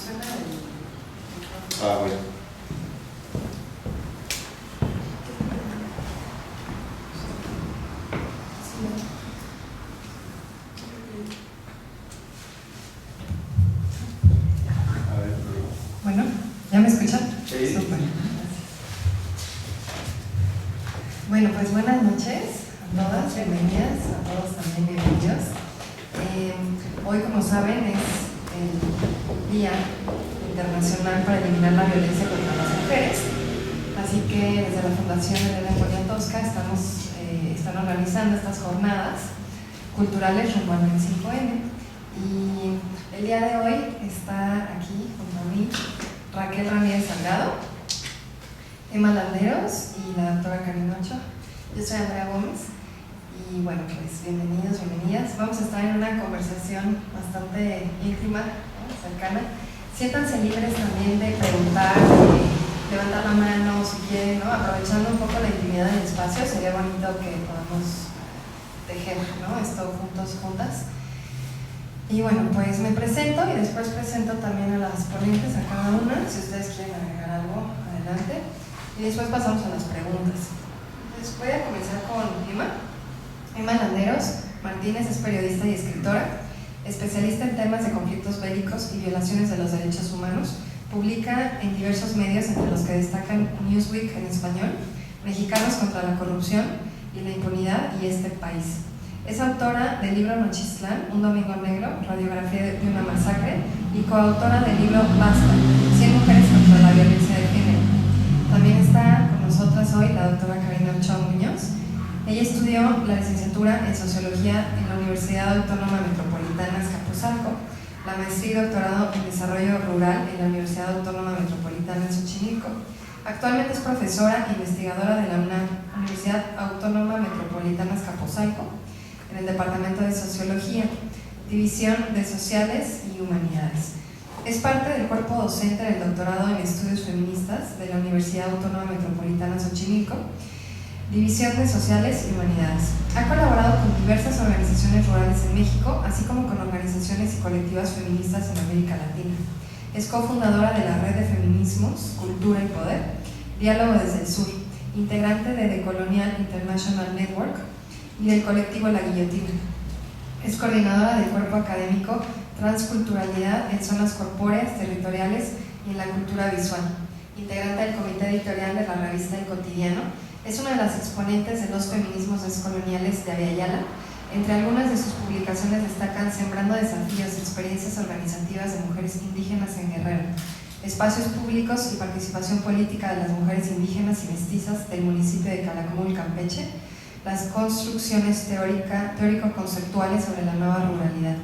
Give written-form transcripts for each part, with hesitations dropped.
suena el... Bueno. Bueno, ¿ya me escuchan? Sí. Súper. Bueno, pues buenas noches a todas, bienvenidas, a todos también bienvenidos. Hoy, como saben, es el Día Internacional para Eliminar la Violencia contra las Mujeres, así que desde la Fundación Elena Poniatowska están organizando estas jornadas culturales rumbo al 25N. Y el día de hoy está aquí junto a mí Raquel Ramírez Salgado, Emma Landeros y la doctora Karina Ochoa. Yo soy Andrea Gómez y bueno, pues bienvenidos, bienvenidas. Vamos a estar en una conversación bastante íntima, ¿no? Cercana. Siéntanse libres también de preguntar, de levantar la mano si quieren, ¿no? Aprovechando un poco la intimidad del espacio, sería bonito que podamos tejer, ¿no? Esto juntos, juntas. Y bueno, pues me presento y después presento también a las ponentes, a cada una, si ustedes quieren agregar algo, adelante. Y después pasamos a las preguntas. Entonces voy a comenzar con Emma. Emma Landeros Martínez es periodista y escritora, especialista en temas de conflictos bélicos y violaciones de los derechos humanos. Publica en diversos medios, entre los que destacan Newsweek en español, Mexicanos contra la corrupción y la impunidad y este país. Es autora del libro Nochistlán, Un domingo negro, radiografía de una masacre, y coautora del libro Basta, 100 mujeres contra la violencia de género. También está con nosotras hoy la doctora Karina Ochoa Muñoz. Ella estudió la licenciatura en Sociología en la Universidad Autónoma Metropolitana Azcapotzalco, la maestría y doctorado en Desarrollo Rural en la Universidad Autónoma Metropolitana en Xochimilco. Actualmente es profesora e investigadora de la UNAM, Universidad Autónoma Metropolitana Azcapotzalco, en el Departamento de Sociología, División de Sociales y Humanidades. Es parte del cuerpo docente del doctorado en Estudios Feministas de la Universidad Autónoma Metropolitana Xochimilco, División de Sociales y Humanidades. Ha colaborado con diversas organizaciones rurales en México, así como con organizaciones y colectivas feministas en América Latina. Es cofundadora de la Red de Feminismos, Cultura y Poder, Diálogo desde el Sur, integrante de The Colonial International Network y del colectivo La Guillotina. Es coordinadora del cuerpo académico Transculturalidad en Zonas Corpóreas, Territoriales y en la Cultura Visual, integrante del comité editorial de la revista El Cotidiano. Es una de las exponentes de los feminismos descoloniales de Aviala. Entre algunas de sus publicaciones destacan Sembrando Desafíos, experiencias organizativas de mujeres indígenas en Guerrero, espacios públicos y participación política de las mujeres indígenas y mestizas del municipio de Calakmul, Campeche, las construcciones teórico-conceptuales sobre la nueva ruralidad,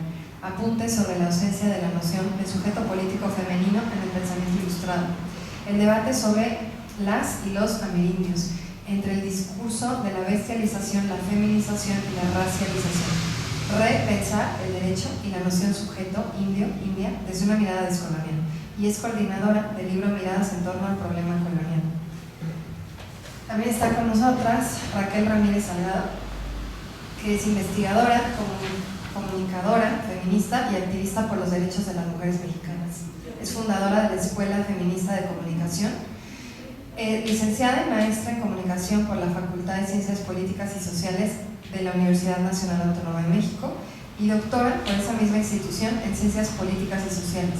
apuntes sobre la ausencia de la noción de sujeto político femenino en el pensamiento ilustrado, el debate sobre las y los amerindios, entre el discurso de la bestialización, la feminización y la racialización, repensar el derecho y la noción sujeto indio-india desde una mirada descolonial, y es coordinadora del libro Miradas en torno al problema colonial. También está con nosotras Raquel Ramírez Salgado, que es investigadora, comunicadora, feminista y activista por los derechos de las mujeres mexicanas. Es fundadora de la Escuela Feminista de Comunicación, licenciada y maestra en Comunicación por la Facultad de Ciencias Políticas y Sociales de la Universidad Nacional Autónoma de México y doctora por esa misma institución en Ciencias Políticas y Sociales.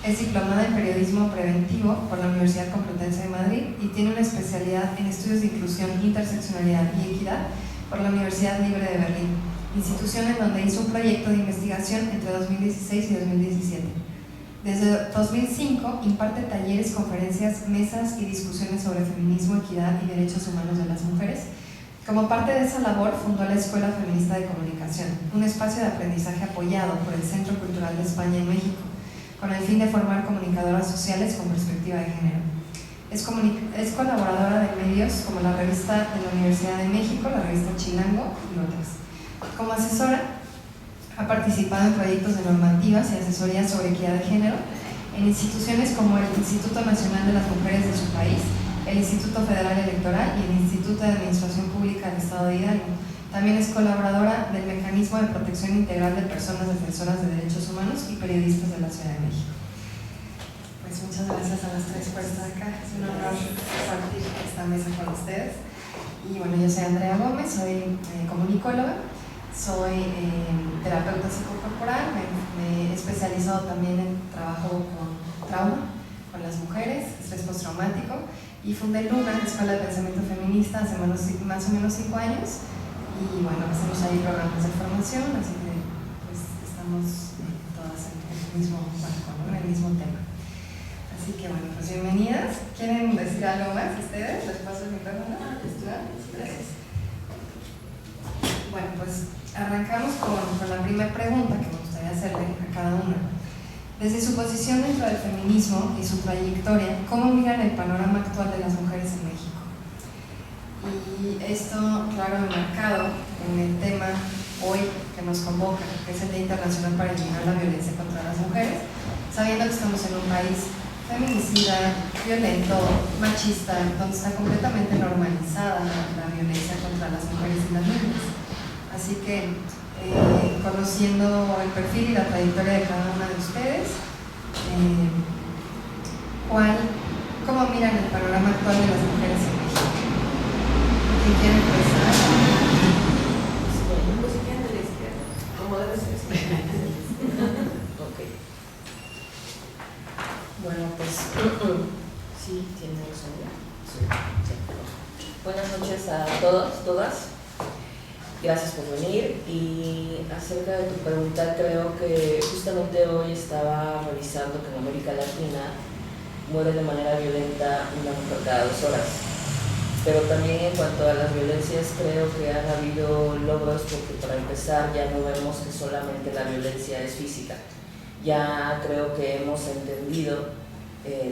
Es diplomada en Periodismo Preventivo por la Universidad Complutense de Madrid y tiene una especialidad en Estudios de Inclusión, Interseccionalidad y Equidad por la Universidad Libre de Berlín, institución en donde hizo un proyecto de investigación entre 2016 y 2017. Desde 2005 imparte talleres, conferencias, mesas y discusiones sobre feminismo, equidad y derechos humanos de las mujeres. Como parte de esa labor fundó la Escuela Feminista de Comunicación, un espacio de aprendizaje apoyado por el Centro Cultural de España en México, con el fin de formar comunicadoras sociales con perspectiva de género. Es colaboradora de medios como la Revista de la Universidad de México, la Revista Chilango y otras. Como asesora, ha participado en proyectos de normativas y asesorías sobre equidad de género en instituciones como el Instituto Nacional de las Mujeres de su país, el Instituto Federal Electoral y el Instituto de Administración Pública del Estado de Hidalgo. También es colaboradora del Mecanismo de Protección Integral de Personas Defensoras de Derechos Humanos y Periodistas de la Ciudad de México. pues muchas gracias a las tres por estar acá. Es un honor compartir esta mesa con ustedes. Y bueno, yo soy Andrea Gómez, soy comunicóloga, soy terapeuta psicocorporal, me he especializado también en trabajo con trauma, con las mujeres, estrés postraumático, y fundé Luna, Escuela de Pensamiento Feminista, hace más o menos 5 años. Y bueno, hacemos ahí programas de formación, así que pues estamos todas en el mismo barco, ¿no? En el mismo tema. Así que bueno, pues bienvenidas. ¿Quieren decir algo más ustedes? ¿Les paso el micrófono? Gracias. Bueno, pues arrancamos con la primera pregunta que me gustaría hacerle a cada una. Desde su posición dentro del feminismo y su trayectoria, ¿cómo miran el panorama actual de las mujeres en México? Y esto, claro, enmarcado en el tema hoy que nos convoca, que es el Día Internacional para Eliminar la Violencia contra las Mujeres, sabiendo que estamos en un país feminicida, violento, machista, donde está completamente normalizada la violencia contra las mujeres y las niñas. Así que, conociendo el perfil y la trayectoria de cada una de ustedes, ¿cómo miran el panorama actual de las mujeres en México? ¿Quién quiere empezar? Pues si quieren de la izquierda, como debe ser. Ok. Bueno, pues sí, tiene razón. Sí. Buenas noches a todos, todas. Gracias por venir. Y acerca de tu pregunta, creo que justamente hoy estaba revisando que en América Latina muere de manera violenta una mujer cada 2 horas. Pero también en cuanto a las violencias creo que han habido logros, porque para empezar ya no vemos que solamente la violencia es física. Ya creo que hemos entendido,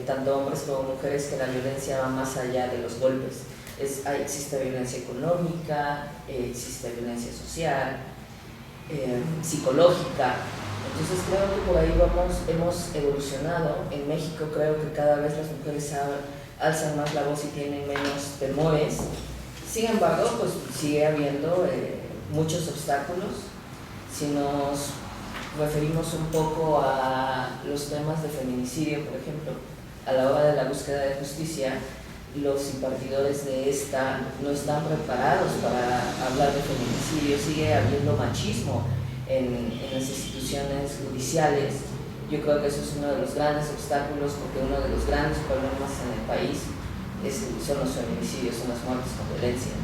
tanto hombres como mujeres, que la violencia va más allá de los golpes. Existe violencia económica, existe violencia social, psicológica. Entonces creo que por ahí hemos evolucionado. En México creo que cada vez las mujeres alzan más la voz y tienen menos temores. Sin embargo, pues sigue habiendo muchos obstáculos. Si nos referimos un poco a los temas de feminicidio, por ejemplo, a la hora de la búsqueda de justicia, los impartidores de esta no están preparados para hablar de feminicidio. Sigue habiendo machismo en las instituciones judiciales. Yo creo que eso es uno de los grandes obstáculos, porque uno de los grandes problemas en el país son los feminicidios, son las muertes con violencia.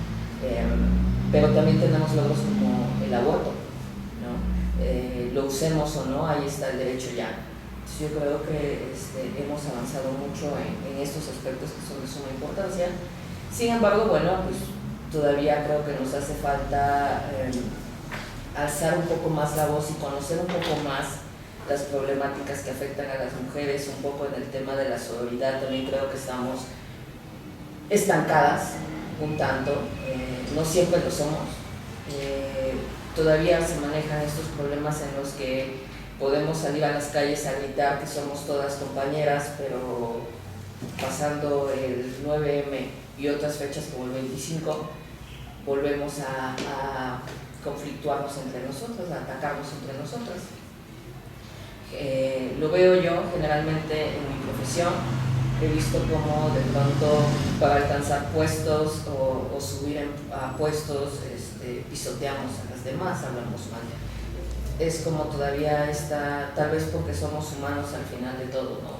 Pero también tenemos logros como el aborto, ¿no? Lo usemos o no, ahí está el derecho ya. Entonces yo creo que hemos avanzado mucho en estos aspectos que son de suma importancia. Sin embargo, bueno, pues todavía creo que nos hace falta alzar un poco más la voz y conocer un poco más las problemáticas que afectan a las mujeres. Un poco en el tema de la sororidad también creo que estamos estancadas un tanto, no siempre lo somos. Todavía se manejan estos problemas en los que podemos salir a las calles a gritar que somos todas compañeras, pero pasando el 9M y otras fechas como el 25, volvemos a conflictuarnos entre nosotros, a atacarnos entre nosotras. Lo veo yo generalmente en mi profesión. He visto cómo de pronto para alcanzar puestos o subir a puestos pisoteamos a las demás, hablamos mal. Es como todavía está, tal vez porque somos humanos al final de todo, ¿no?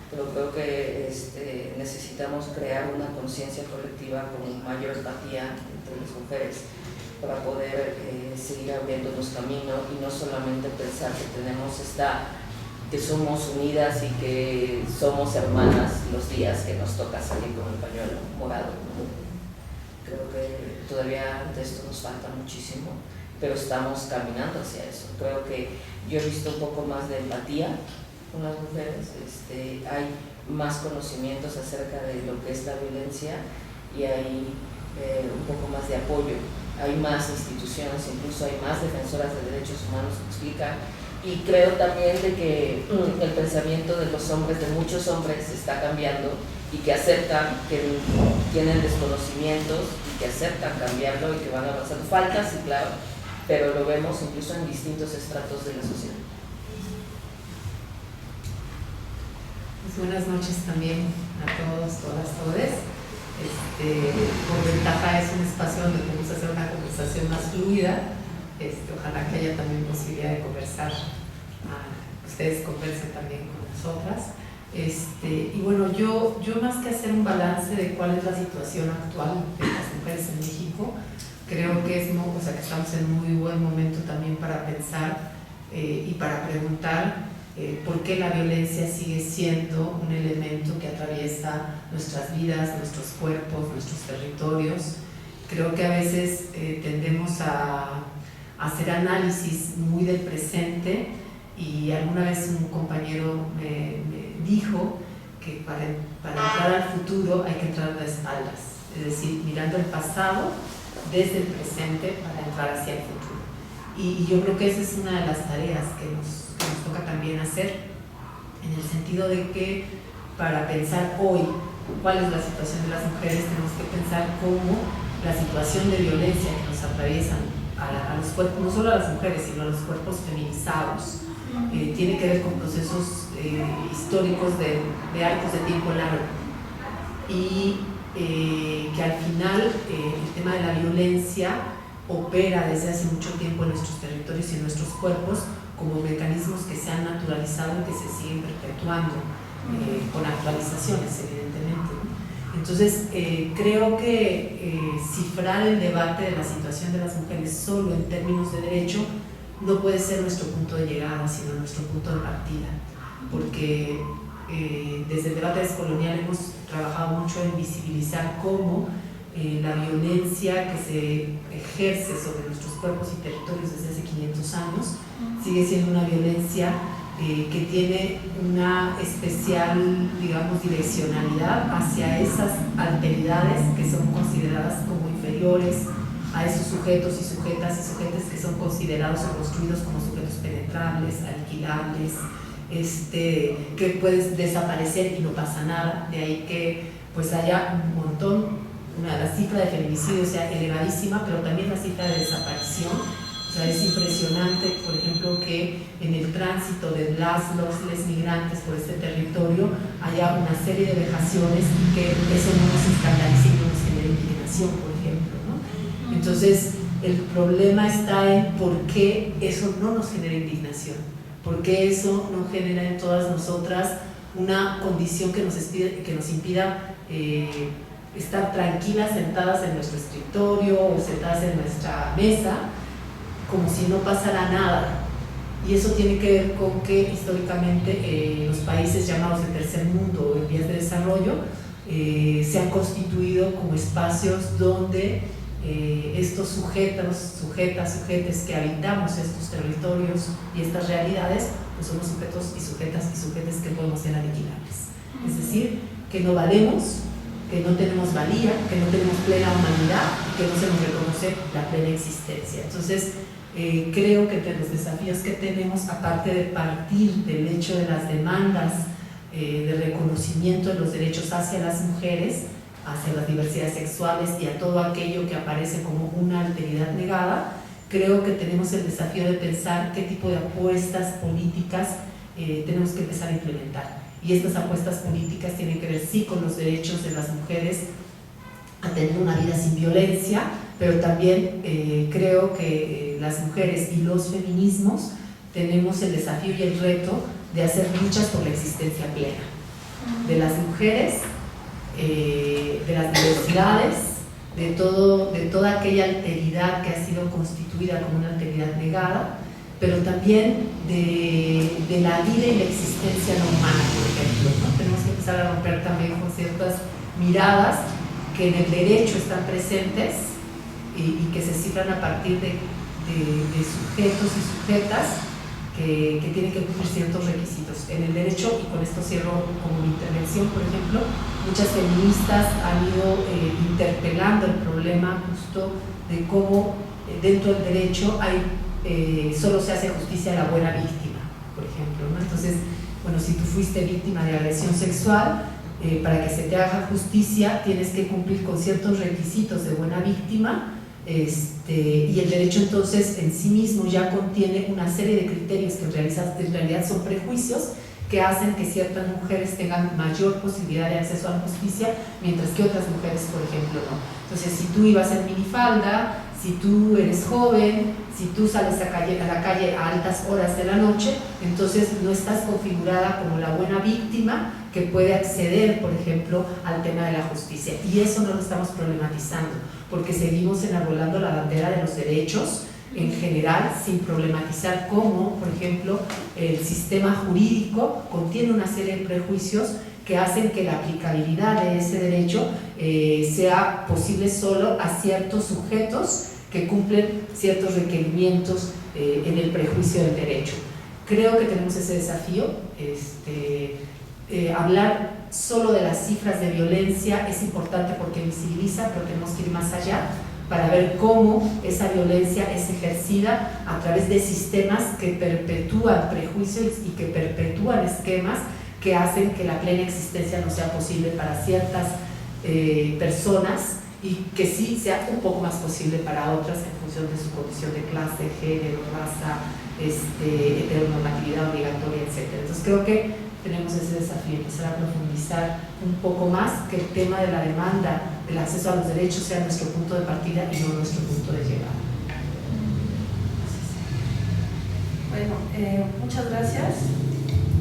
Pero creo que necesitamos crear una conciencia colectiva con mayor empatía entre las mujeres para poder seguir abriéndonos camino y no solamente pensar que somos unidas y que somos hermanas los días que nos toca salir con el pañuelo morado. Creo que todavía de esto nos falta muchísimo, pero estamos caminando hacia eso. Creo que yo he visto un poco más de empatía con las mujeres, hay más conocimientos acerca de lo que es la violencia y hay un poco más de apoyo. Hay más instituciones, incluso hay más defensoras de derechos humanos que explican. Y creo también de que el pensamiento de los hombres, de muchos hombres, está cambiando y que aceptan que tienen desconocimientos y que aceptan cambiarlo y que van avanzando. Falta, sí, claro, pero lo vemos incluso en distintos estratos de la sociedad. Pues buenas noches también a todos, todas, todes. Por ventaja es un espacio donde podemos hacer una conversación más fluida. Ojalá que haya también posibilidad de conversar, ustedes conversen también con nosotras. Y bueno, yo más que hacer un balance de cuál es la situación actual de las mujeres en México, creo que que estamos en muy buen momento también para pensar y para preguntar por qué la violencia sigue siendo un elemento que atraviesa nuestras vidas, nuestros cuerpos, nuestros territorios. Creo que a veces tendemos a hacer análisis muy del presente, y alguna vez un compañero me dijo que para entrar al futuro hay que entrar de espaldas, es decir, mirando el pasado desde el presente para entrar hacia el futuro. Y yo creo que esa es una de las tareas que nos toca también hacer, en el sentido de que para pensar hoy cuál es la situación de las mujeres, tenemos que pensar cómo la situación de violencia que nos atraviesan a los cuerpos, no solo a las mujeres, sino a los cuerpos feminizados, tiene que ver con procesos históricos de arcos de tiempo largo, y que al final el tema de la violencia opera desde hace mucho tiempo en nuestros territorios y en nuestros cuerpos como mecanismos que se han naturalizado y que se siguen perpetuando con actualizaciones, evidentemente, ¿no? Entonces, creo que cifrar el debate de la situación de las mujeres solo en términos de derecho no puede ser nuestro punto de llegada, sino nuestro punto de partida, porque desde el debate descolonial hemos trabajado mucho en visibilizar cómo la violencia que se ejerce sobre nuestros cuerpos y territorios desde hace 500 años sigue siendo una violencia que tiene una especial, digamos, direccionalidad hacia esas alteridades que son consideradas como inferiores a esos sujetos y sujetas que son considerados o construidos como sujetos penetrables, alquilables, que puedes desaparecer y no pasa nada. De ahí que pues haya un montón, la cifra de feminicidio sea elevadísima, pero también la cifra de desaparición. O sea, es impresionante, por ejemplo, que en el tránsito de los migrantes por este territorio haya una serie de vejaciones y que eso no nos escandalice y no nos genere indignación, por ejemplo, ¿no? Entonces, el problema está en por qué eso no nos genera indignación, por qué eso no genera en todas nosotras una condición que nos impida estar tranquilas sentadas en nuestro escritorio o sentadas en nuestra mesa, como si no pasara nada. Y eso tiene que ver con que históricamente los países llamados de tercer mundo o en vías de desarrollo se han constituido como espacios donde estos sujetes que habitamos estos territorios y estas realidades, pues somos sujetos y sujetes que podemos ser aniquilables. Es decir, que no valemos, que no tenemos valía, que no tenemos plena humanidad y que no se nos reconoce la plena existencia. Entonces, creo que entre los desafíos que tenemos, aparte de partir del hecho de las demandas de reconocimiento de los derechos hacia las mujeres, hacia las diversidades sexuales y a todo aquello que aparece como una alteridad negada, creo que tenemos el desafío de pensar qué tipo de apuestas políticas tenemos que empezar a implementar. Y estas apuestas políticas tienen que ver sí con los derechos de las mujeres a tener una vida sin violencia, pero también creo que las mujeres y los feminismos tenemos el desafío y el reto de hacer luchas por la existencia plena de las mujeres, de las diversidades, de toda aquella alteridad que ha sido constituida como una alteridad negada, pero también de la vida y la existencia no humana, por ejemplo, ¿no? Tenemos que empezar a romper también con ciertas miradas que en el derecho están presentes y que se cifran a partir de sujetos y sujetas que tienen que cumplir ciertos requisitos. En el derecho, y con esto cierro como mi intervención, por ejemplo, muchas feministas han ido interpelando el problema justo de cómo dentro del derecho solo se hace justicia a la buena víctima, por ejemplo, ¿no? Entonces, bueno, si tú fuiste víctima de agresión sexual, para que se te haga justicia tienes que cumplir con ciertos requisitos de buena víctima, y el derecho entonces en sí mismo ya contiene una serie de criterios que en realidad son prejuicios que hacen que ciertas mujeres tengan mayor posibilidad de acceso a la justicia, mientras que otras mujeres, por ejemplo, no. Entonces, si tú ibas en minifalda, si tú eres joven, si tú sales a la calle a altas horas de la noche, entonces no estás configurada como la buena víctima que puede acceder, por ejemplo, al tema de la justicia. Y eso no lo estamos problematizando, porque seguimos enarbolando la bandera de los derechos en general, sin problematizar cómo, por ejemplo, el sistema jurídico contiene una serie de prejuicios que hacen que la aplicabilidad de ese derecho sea posible solo a ciertos sujetos que cumplen ciertos requerimientos en el prejuicio del derecho. Creo que tenemos ese desafío. Hablar solo de las cifras de violencia es importante porque visibiliza, pero tenemos que ir más allá para ver cómo esa violencia es ejercida a través de sistemas que perpetúan prejuicios y que perpetúan esquemas que hacen que la plena existencia no sea posible para ciertas personas y que sí sea un poco más posible para otras en función de su condición de clase, género, raza, heteronormatividad obligatoria, etc. Entonces creo que tenemos ese desafío, empezar a profundizar un poco más, que el tema de la demanda del acceso a los derechos sea nuestro punto de partida y no nuestro punto de llegada. Bueno, muchas gracias.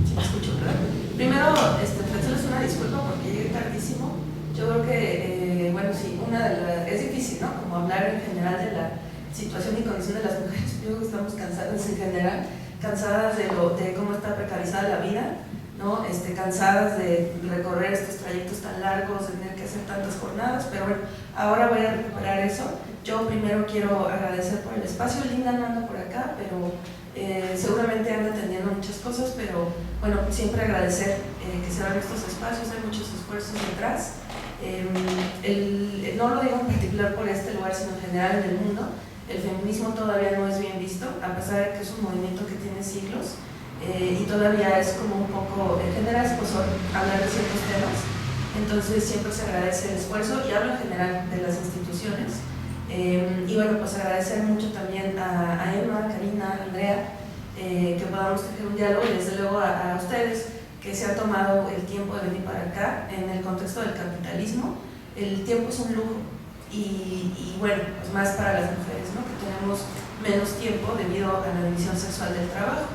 Sí, me escucho, ¿verdad? Primero, ofrecerles una disculpa porque llegué tardísimo. Yo creo que, bueno, sí, es difícil, ¿no? Como hablar en general de la situación y condición de las mujeres. Yo creo que estamos cansadas en general, cansadas de cómo está precarizada la vida, ¿no? Cansadas de recorrer estos trayectos tan largos, de tener que hacer tantas jornadas, pero bueno, ahora voy a recuperar eso. Yo primero quiero agradecer por el espacio. Linda no anda por acá, pero seguramente anda atendiendo muchas cosas, pero bueno, siempre agradecer que se hagan estos espacios, hay muchos esfuerzos detrás. No lo digo en particular por este lugar, sino en general en el mundo. El feminismo todavía no es bien visto, a pesar de que es un movimiento que tiene siglos, y todavía es como un poco, en general es escosor hablar de ciertos temas. Entonces siempre se agradece el esfuerzo, y hablo en general de las instituciones. Y bueno, pues agradecer mucho también a Emma, Karina, Andrea, que podamos tener un diálogo, y desde luego a ustedes que se han tomado el tiempo de venir para acá en el contexto del capitalismo. El tiempo es un lujo, y bueno, pues más para las mujeres, ¿no? Que tenemos menos tiempo debido a la división sexual del trabajo,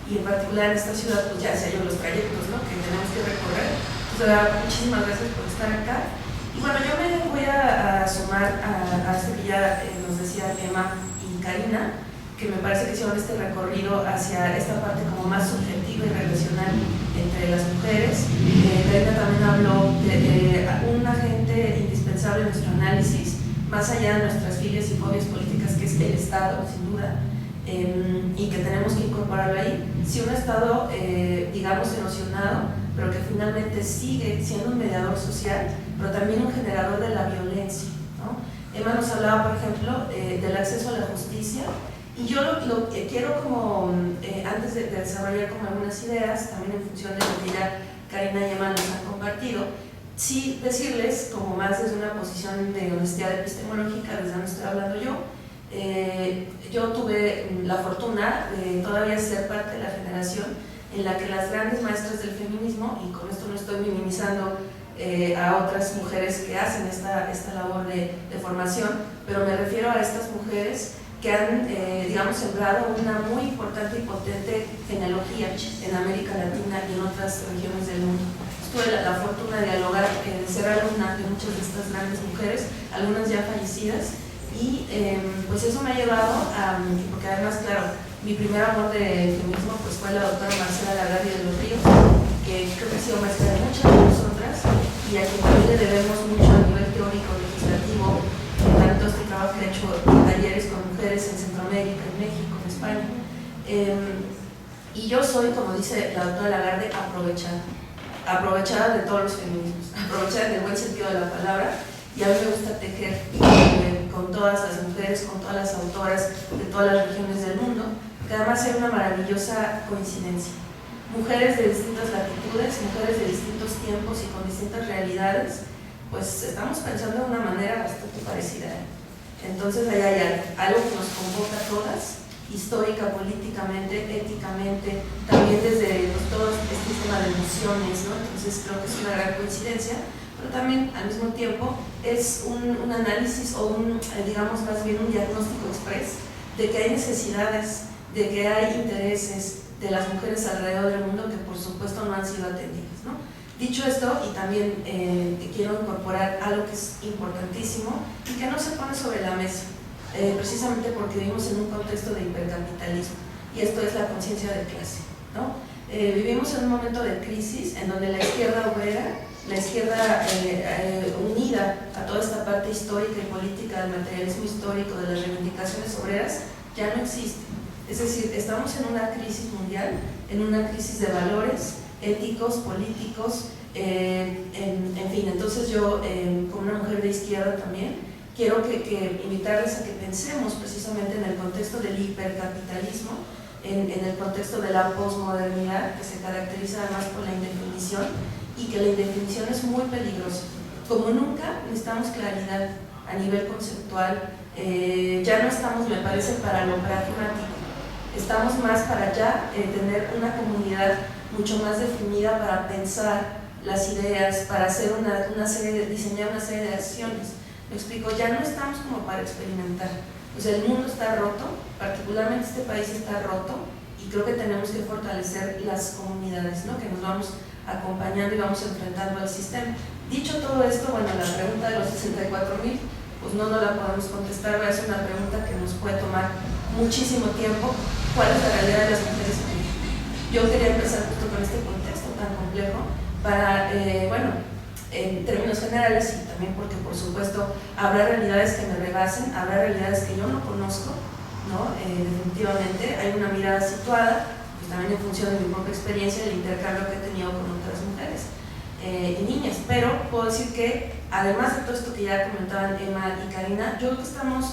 y en particular en esta ciudad pues ya se hallan los trayectos, ¿no? Que tenemos que recorrer. Entonces, muchísimas gracias por estar acá. Y bueno, yo me voy a sumar a esto que ya nos decía Emma y Karina, que me parece que hicieron este recorrido hacia esta parte como más subjetiva y relacional entre las mujeres. Karina también habló de un agente indispensable en nuestro análisis, más allá de nuestras filias y fobias políticas, que es el Estado, sin duda, y que tenemos que incorporarlo ahí. Si un Estado, digamos, erosionado, pero que finalmente sigue siendo un mediador social, pero también un generador de la violencia, ¿no? Emma nos hablaba, por ejemplo, del acceso a la justicia, y yo lo que quiero como, antes de desarrollar como algunas ideas, también en función de lo que ya Karina y Emma nos han compartido, sí decirles, como más desde una posición de honestidad epistemológica, desde donde estoy hablando yo. Yo tuve la fortuna de todavía ser parte de la generación en la que las grandes maestras del feminismo, y con esto no estoy minimizando a otras mujeres que hacen esta labor de formación, pero me refiero a estas mujeres que han, digamos, sembrado una muy importante y potente genealogía en América Latina y en otras regiones del mundo. Tuve la fortuna de dialogar, de ser alumna de muchas de estas grandes mujeres, algunas ya fallecidas, y pues eso me ha llevado a, porque además, claro, mi primer amor de feminismo pues fue la doctora Marcela Lagarde de los Ríos, que creo que ha sido maestra de muchas de nosotras, y a quien también le debemos mucho a nivel teórico, legislativo, tanto este trabajo que ha hecho talleres con mujeres en Centroamérica, en México, en España. Y yo soy, como dice la doctora Lagarde, aprovechada de todos los feminismos, aprovechada en el buen sentido de la palabra, y a mí me gusta tejer con todas las mujeres, con todas las autoras de todas las regiones del mundo, que además hay una maravillosa coincidencia. Mujeres de distintas latitudes, mujeres de distintos tiempos y con distintas realidades, pues estamos pensando de una manera bastante parecida. Entonces ahí hay algo que nos convoca a todas, histórica, políticamente, éticamente, también desde todo este sistema de emociones, ¿no? Entonces creo que es una gran coincidencia, pero también al mismo tiempo es un análisis o digamos más bien un diagnóstico express de que hay necesidades, de que hay intereses de las mujeres alrededor del mundo que por supuesto no han sido atendidas, ¿no? Dicho esto, y también quiero incorporar algo que es importantísimo y que no se pone sobre la mesa, precisamente porque vivimos en un contexto de hipercapitalismo, y esto es la conciencia de clase, ¿no? Vivimos en un momento de crisis en donde la izquierda obrera, la izquierda unida a toda esta parte histórica y política del materialismo histórico, de las reivindicaciones obreras, ya no existe. Es decir, estamos en una crisis mundial, en una crisis de valores éticos, políticos, en fin. Entonces yo, como una mujer de izquierda también, quiero invitarles a que pensemos precisamente en el contexto del hipercapitalismo, en el contexto de la posmodernidad, que se caracteriza además por la indefinición, y que la indefinición es muy peligrosa. Como nunca necesitamos claridad a nivel conceptual, ya no estamos, me parece, para lo pragmático, estamos más para ya tener una comunidad mucho más definida para pensar las ideas, para hacer diseñar una serie de acciones. Me explico, ya no estamos como para experimentar. O sea, el mundo está roto, particularmente este país está roto, y creo que tenemos que fortalecer las comunidades, ¿no? Que nos vamos acompañando y vamos enfrentando al sistema. Dicho todo esto, bueno, la pregunta de los 64,000, pues no la podemos contestar, es una pregunta que nos puede tomar muchísimo tiempo. ¿Cuál es la realidad de las mujeres en México? Yo quería empezar justo con este contexto tan complejo para, bueno, en términos generales, y también porque por supuesto habrá realidades que me rebasen, habrá realidades que yo no conozco, ¿no? Definitivamente hay una mirada situada, pues también en función de mi propia experiencia, el intercambio que he tenido con otras mujeres y niñas, pero puedo decir que además de todo esto que ya comentaban Emma y Karina, yo creo que estamos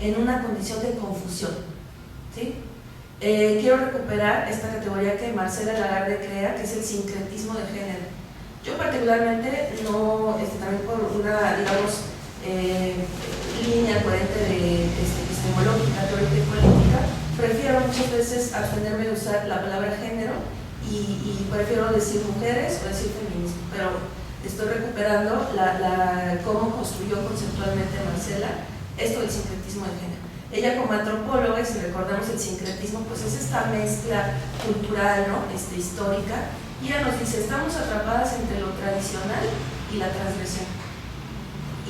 en una condición de confusión, ¿sí? Quiero recuperar esta categoría que Marcela Lagarde crea, que es el sincretismo de género. Yo particularmente no, también por una, digamos, línea coherente de epistemológica, teórica y política, prefiero muchas veces abstenerme de usar la palabra género y prefiero decir mujeres o decir feminismo, pero estoy recuperando cómo construyó conceptualmente Marcela esto del sincretismo de género. Ella como antropóloga, y si recordamos el sincretismo, pues es esta mezcla cultural, ¿no? Histórica, y ella nos dice, estamos atrapadas entre lo tradicional y la transgresión.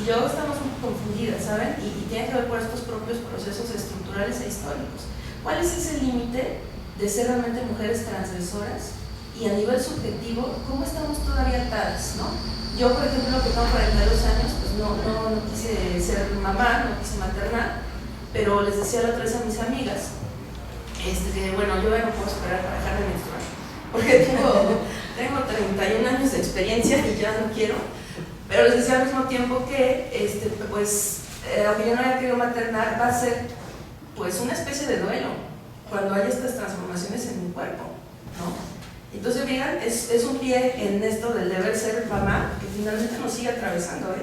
Y yo estamos muy confundidas, ¿saben? Y tiene que ver por estos propios procesos estructurales e históricos. ¿Cuál es ese límite de ser realmente mujeres transgresoras? Y a nivel subjetivo, ¿cómo estamos todavía atadas, ¿no? Yo, por ejemplo, que tengo 42 años, pues no quise ser mamá, no quise maternar, pero les decía la otra vez a mis amigas, que bueno, yo ya no puedo esperar para dejar de menstruar, porque tengo 31 años de experiencia y ya no quiero, pero les decía al mismo tiempo que, aunque yo no haya querido maternar, va a ser pues una especie de duelo cuando haya estas transformaciones en mi cuerpo, ¿no? Entonces, vean, es un pie en esto del deber ser mamá, que finalmente nos sigue atravesando,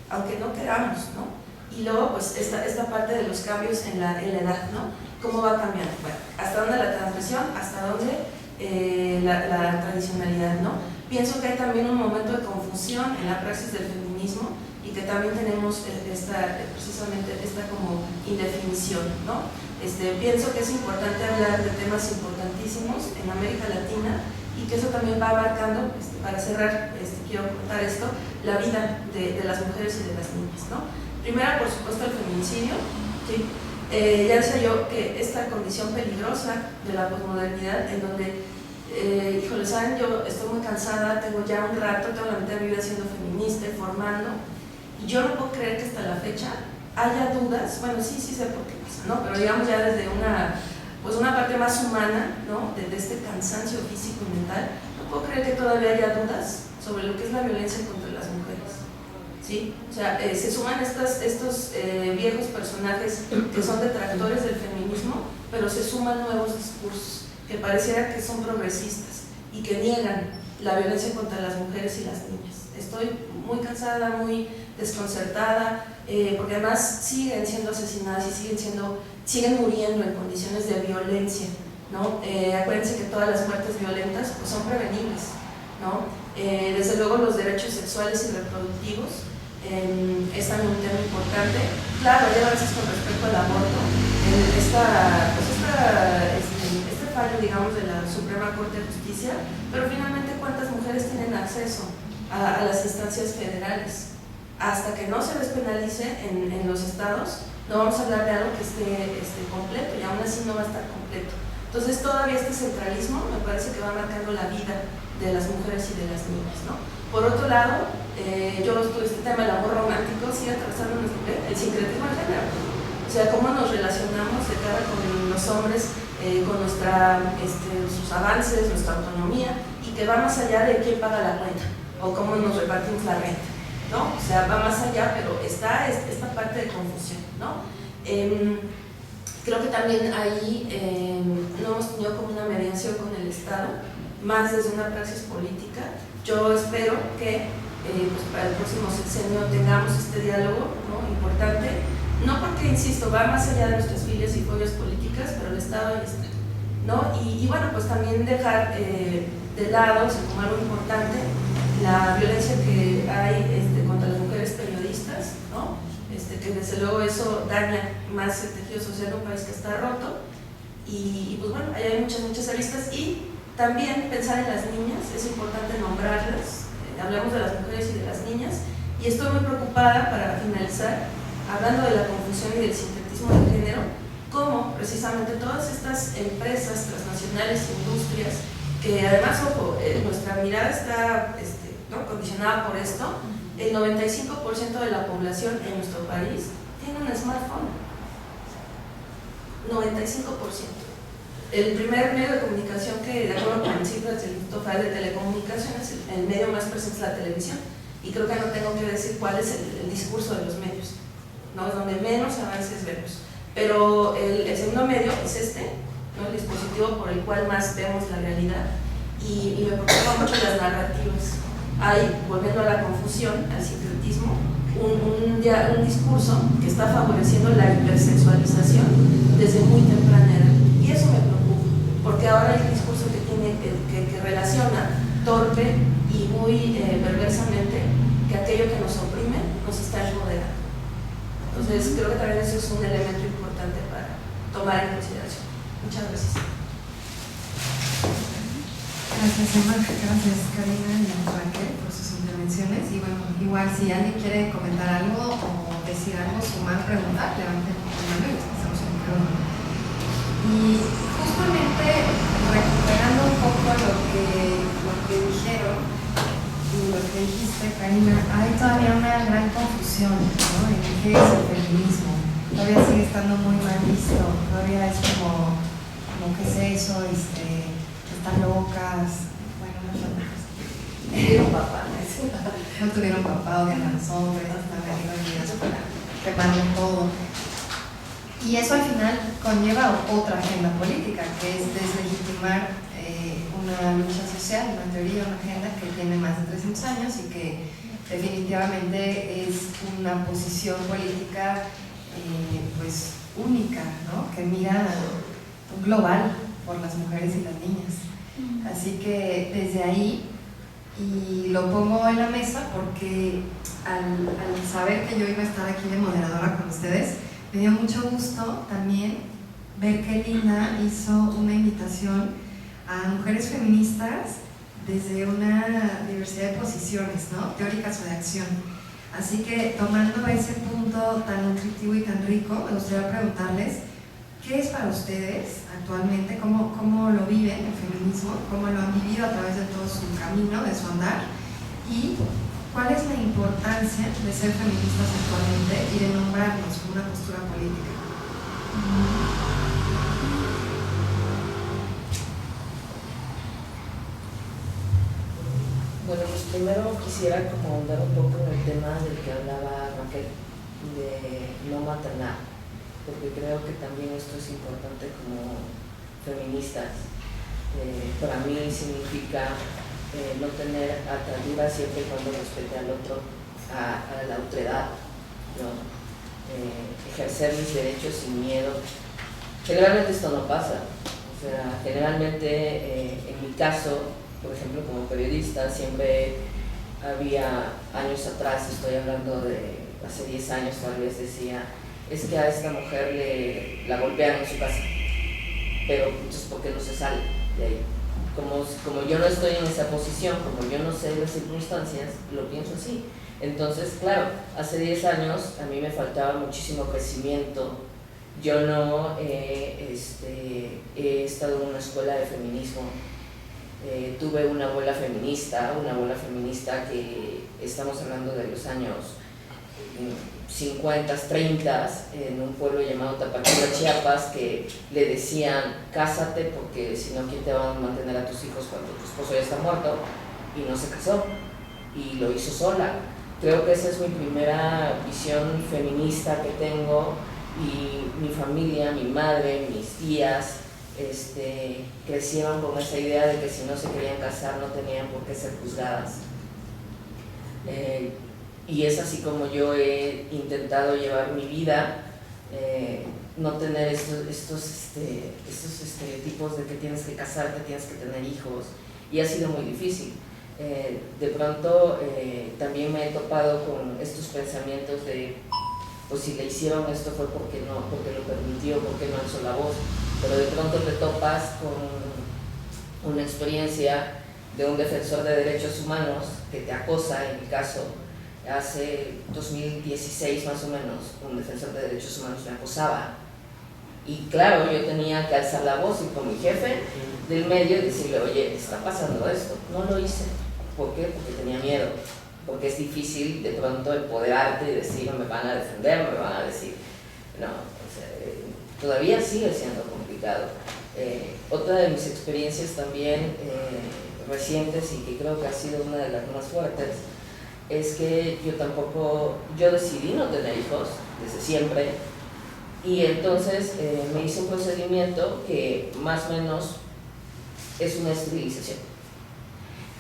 aunque no queramos, ¿no? Y luego, pues, esta parte de los cambios en la edad, ¿no? ¿Cómo va cambiando? Bueno, ¿hasta dónde la transgresión? ¿Hasta dónde la tradicionalidad, ¿no? Pienso que hay también un momento de confusión en la praxis del feminismo y que también tenemos precisamente esta como indefinición, ¿no? Pienso que es importante hablar de temas importantísimos en América Latina y que eso también va abarcando, para cerrar, quiero contar esto, la vida de las mujeres y de las niñas, ¿no? Primero, por supuesto, el feminicidio, ¿sí? Ya decía yo que esta condición peligrosa de la posmodernidad, en donde, híjole, saben, yo estoy muy cansada, tengo ya un rato, tengo la mitad de mi vida siendo feminista y formando, y yo no puedo creer que hasta la fecha haya dudas, bueno, sí sé por qué pasa, ¿no? Pero digamos ya desde una parte más humana, ¿no? De este cansancio físico y mental, no puedo creer que todavía haya dudas sobre lo que es la violencia contra las mujeres, ¿sí? O sea, se suman estos viejos personajes que son detractores del feminismo, pero se suman nuevos discursos que pareciera que son progresistas y que niegan la violencia contra las mujeres y las niñas. Estoy muy cansada, muy desconcertada, porque además siguen siendo asesinadas y siguen muriendo en condiciones de violencia, ¿no? Acuérdense que todas las muertes violentas pues, son prevenibles, ¿no? Desde luego los derechos sexuales y reproductivos es también un tema importante. Claro, hay avances con respecto al aborto. Este fallo, digamos, de la Suprema Corte de Justicia, pero finalmente ¿cuántas mujeres tienen acceso a las instancias federales? Hasta que no se despenalice en los estados, no vamos a hablar de algo que esté completo, y aún así no va a estar completo. Entonces todavía este centralismo me parece que va marcando la vida de las mujeres y de las niñas, ¿no? Por otro lado, este tema del amor romántico sigue atravesando el sincretismo de género. O sea, cómo nos relacionamos de cara con los hombres, con sus avances, nuestra autonomía, y que va más allá de quién paga la cuenta o cómo nos repartimos la renta, ¿no? O sea, va más allá, pero está esta parte de confusión, ¿no? Creo que también ahí no hemos tenido como una mediación con el Estado, más desde una praxis política. Yo espero que pues para el próximo sexenio tengamos este diálogo, ¿no? Importante, no porque, insisto, va más allá de nuestras filias y fobias políticas, pero el Estado ahí está, ¿no? Y bueno, pues también dejar de lado, o sea, como algo importante, la violencia que hay contra las mujeres periodistas, ¿no? Que desde luego eso daña más el tejido social de un país que está roto, y pues bueno, ahí hay muchas aristas. Y también pensar en las niñas, es importante nombrarlas, hablamos de las mujeres y de las niñas, y estoy muy preocupada, para finalizar, hablando de la confusión y del sincretismo de género, cómo precisamente todas estas empresas transnacionales, industrias, que además, ojo, nuestra mirada está ¿no? condicionada por esto. El 95% de la población en nuestro país tiene un smartphone. 95%. El primer medio de comunicación que, de acuerdo con cifras del Instituto Federal de Telecomunicaciones, el medio más presente es la televisión. Y creo que no tengo que decir cuál es el discurso de los medios, ¿no? Es donde menos avances vemos. Pero el segundo medio es ¿no? El dispositivo por el cual más vemos la realidad. Y me preocupan mucho las narrativas. Hay, volviendo a la confusión, al sincretismo, un discurso que está favoreciendo la hipersexualización desde muy temprana edad. Y eso me preocupa, porque ahora hay un discurso que relaciona torpe y muy perversamente que aquello que nos oprime nos está empoderando. Entonces creo que también eso es un elemento importante para tomar en consideración. Muchas gracias. Gracias, Emma. Gracias, Karina y Raquel, por sus intervenciones. Y bueno, igual si alguien quiere comentar algo o decir algo, sumar, preguntar, levanten la mano y les pasamos el micrófono. Y justamente recuperando un poco lo que dijeron y lo que dijiste, Karina, hay todavía una gran confusión, ¿no? En qué es el feminismo. Todavía sigue estando muy mal visto. Todavía es como ¿qué es eso? Están locas, bueno, no son locas. Tuvieron papá. No tuvieron papá, odian a los hombres, están venidas para quemarlo todo. Y eso al final conlleva otra agenda política, que es deslegitimar una lucha social, una teoría, una agenda que tiene más de 300 años y que definitivamente es una posición política pues única, ¿no? Que mira global por las mujeres y las niñas. Así que desde ahí, y lo pongo en la mesa porque al saber que yo iba a estar aquí de moderadora con ustedes, me dio mucho gusto también ver que Lina hizo una invitación a mujeres feministas desde una diversidad de posiciones, ¿no? Teóricas o de acción. Así que tomando ese punto tan nutritivo y tan rico, me gustaría preguntarles ¿qué es para ustedes actualmente? ¿Cómo lo viven el feminismo? ¿Cómo lo han vivido a través de todo su camino, de su andar? ¿Y cuál es la importancia de ser feministas actualmente y de nombrarnos como una postura política? Bueno, pues primero quisiera como ahondar un poco en el tema del que hablaba Raquel, de no maternar, porque creo que también esto es importante como feministas. Para mí significa no tener ataduras siempre y cuando respete al otro, a la otredad, ¿no? Ejercer mis derechos sin miedo. Generalmente esto no pasa, o sea, generalmente en mi caso, por ejemplo, como periodista, siempre había años atrás, estoy hablando de hace 10 años tal vez, decía, es que a esta mujer la golpean en su casa, pero entonces ¿por qué no se sale de ahí? Como yo no estoy en esa posición, como yo no sé las circunstancias, lo pienso así. Entonces, claro, hace 10 años a mí me faltaba muchísimo crecimiento. Yo no he estado en una escuela de feminismo. Tuve una abuela feminista que estamos hablando de los años 50, 30, en un pueblo llamado Tapachula, Chiapas, que le decían, cásate porque si no, ¿quién te va a mantener a tus hijos cuando tu esposo ya está muerto? Y no se casó, y lo hizo sola. Creo que esa es mi primera visión feminista que tengo, y mi familia, mi madre, mis tías, crecieron con esa idea de que si no se querían casar no tenían por qué ser juzgadas. Y es así como yo he intentado llevar mi vida, no tener estos estereotipos de que tienes que casarte, tienes que tener hijos, y ha sido muy difícil. De pronto también me he topado con estos pensamientos de, pues si le hicieron esto fue porque lo permitió, porque no alzó la voz, pero de pronto te topas con una experiencia de un defensor de derechos humanos que te acosa. En mi caso, hace 2016 más o menos, un defensor de derechos humanos me acosaba, y claro, yo tenía que alzar la voz y con mi jefe del medio decirle, oye, está pasando esto. No lo hice. ¿Por qué? Porque tenía miedo, porque es difícil de pronto empoderarte y decir, no me van a defender, me van a decir, no, o sea, todavía sigue siendo complicado. Otra de mis experiencias también recientes, y que creo que ha sido una de las más fuertes, es que yo decidí no tener hijos desde siempre, y entonces me hice un procedimiento que más o menos es una esterilización.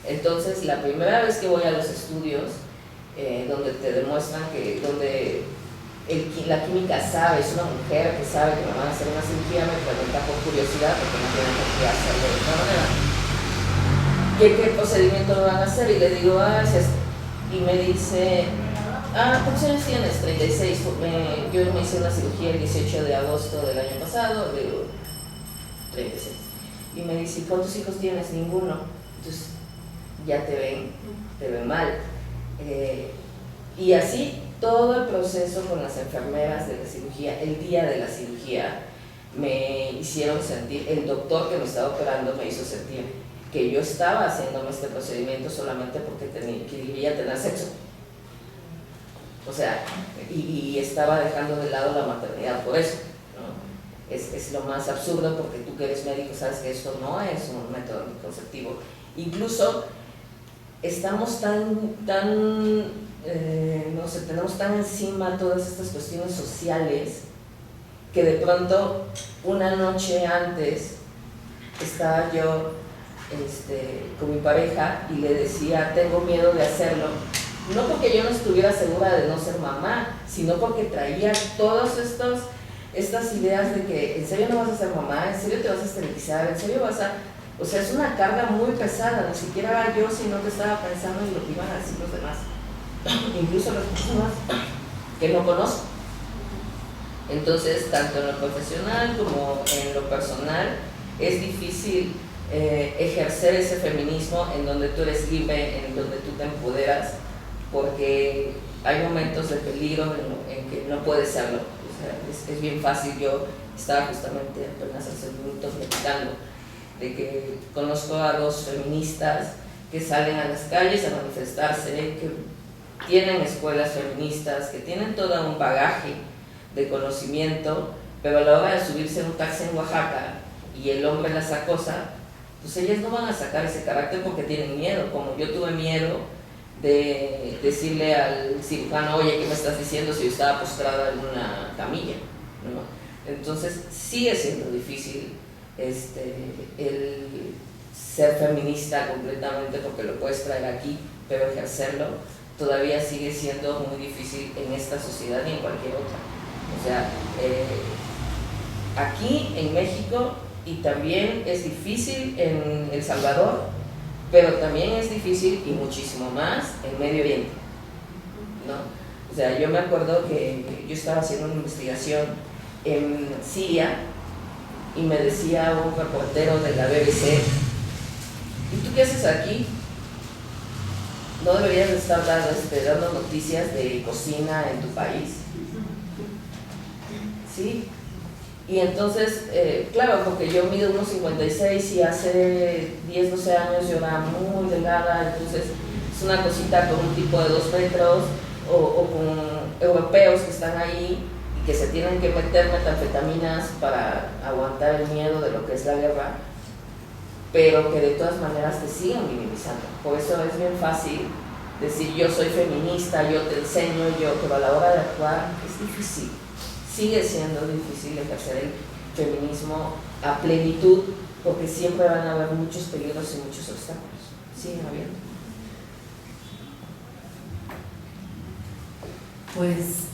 Entonces, la primera vez que voy a los estudios, donde te demuestran que, donde la química sabe, es una mujer que sabe que me van a hacer una cirugía, me pregunta por curiosidad, porque no tienen por qué hacerlo de otra manera. ¿Qué procedimiento me van a hacer? Y le digo, es esto. Y me dice, ¿cuántos años tienes? 36. Yo me hice una cirugía el 18 de agosto del año pasado, le digo, 36. Y me dice, ¿cuántos hijos tienes? Ninguno. Entonces, ya te ven mal. Y así todo el proceso con las enfermeras de la cirugía, el día de la cirugía, me hicieron sentir, el doctor que me estaba operando me hizo sentir que yo estaba haciéndome este procedimiento solamente porque quería tener sexo. O sea, y estaba dejando de lado la maternidad por eso, ¿no? Es lo más absurdo, porque tú que eres médico sabes que esto no es un método anticonceptivo. Incluso estamos no sé, tenemos tan encima todas estas cuestiones sociales que de pronto una noche antes estaba yo con mi pareja y le decía, tengo miedo de hacerlo, no porque yo no estuviera segura de no ser mamá, sino porque traía todas estas ideas de que en serio no vas a ser mamá, en serio te vas a esterilizar, en serio vas a... O sea, es una carga muy pesada, ni siquiera era yo, sino que estaba pensando en lo que iban a decir los demás, incluso las personas que no conozco. Entonces, tanto en lo profesional como en lo personal, es difícil ejercer ese feminismo en donde tú eres libre, en donde tú te empoderas, porque hay momentos de peligro en que no puedes serlo. O sea, es bien fácil. Yo estaba justamente apenas hace un minuto platicando de que conozco a 2 feministas que salen a las calles a manifestarse, que tienen escuelas feministas, que tienen todo un bagaje de conocimiento, pero a la hora de subirse en un taxi en Oaxaca y el hombre las acosa, pues ellas no van a sacar ese carácter porque tienen miedo, como yo tuve miedo de decirle al cirujano, oye, ¿qué me estás diciendo si yo estaba postrada en una camilla? ¿No? Entonces sigue siendo difícil el ser feminista completamente porque lo puedes traer aquí, pero ejercerlo todavía sigue siendo muy difícil en esta sociedad y en cualquier otra. O sea, aquí en México, y también es difícil en El Salvador, pero también es difícil y muchísimo más en Medio Oriente, ¿no? O sea, yo me acuerdo que yo estaba haciendo una investigación en Siria y me decía un reportero de la BBC: ¿y tú qué haces aquí? ¿No deberías estar dando noticias de cocina en tu país? ¿Sí? Y entonces, claro, porque yo mido 1,56 y hace 10, 12 años yo era muy delgada, entonces es una cosita con un tipo de 2 metros o con europeos que están ahí y que se tienen que meter metanfetaminas para aguantar el miedo de lo que es la guerra, pero que de todas maneras te siguen minimizando. Por eso es bien fácil decir yo soy feminista, yo te enseño, pero a la hora de actuar es difícil. Sigue siendo difícil ejercer el feminismo a plenitud porque siempre van a haber muchos peligros y muchos obstáculos. Siguen habiendo. Pues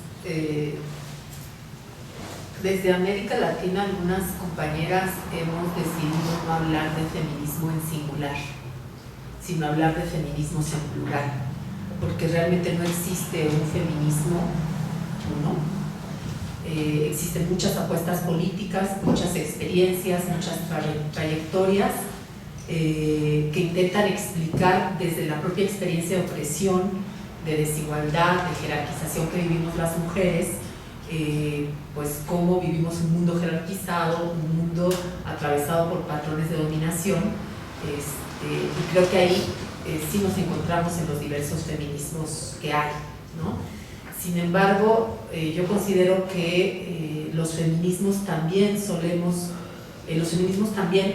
desde América Latina algunas compañeras hemos decidido no hablar de feminismo en singular, sino hablar de feminismos en plural, porque realmente no existe un feminismo uno. Existen muchas apuestas políticas, muchas experiencias, muchas trayectorias que intentan explicar desde la propia experiencia de opresión, de desigualdad, de jerarquización que vivimos las mujeres, pues cómo vivimos un mundo jerarquizado, un mundo atravesado por patrones de dominación, y creo que ahí sí nos encontramos en los diversos feminismos que hay, ¿no? Sin embargo, yo considero que los feminismos también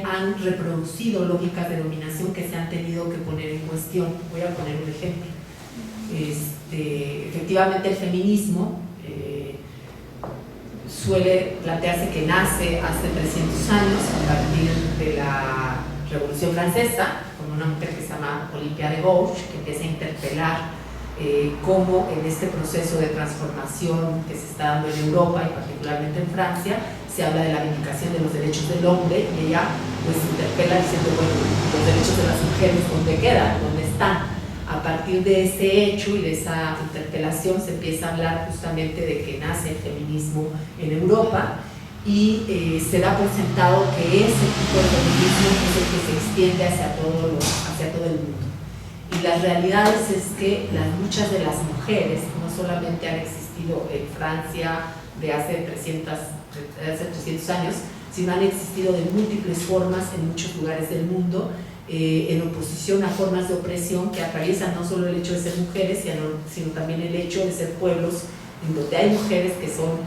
han reproducido lógicas de dominación que se han tenido que poner en cuestión. Voy a poner un ejemplo. Efectivamente el feminismo suele plantearse que nace hace 300 años a partir de la Revolución Francesa, con una mujer que se llama Olympia de Gouges, que empieza a interpelar cómo en este proceso de transformación que se está dando en Europa y particularmente en Francia se habla de la vindicación de los derechos del hombre, y ella pues interpela diciendo, bueno, los derechos de las mujeres ¿dónde quedan? ¿Dónde están? A partir de ese hecho y de esa interpelación se empieza a hablar justamente de que nace el feminismo en Europa y se da por sentado que ese tipo de feminismo es el que se extiende hacia todo el mundo. Y las realidades es que las luchas de las mujeres no solamente han existido en Francia de hace 300 años, sino han existido de múltiples formas en muchos lugares del mundo, en oposición a formas de opresión que atraviesan no solo el hecho de ser mujeres, sino también el hecho de ser pueblos en donde hay mujeres que son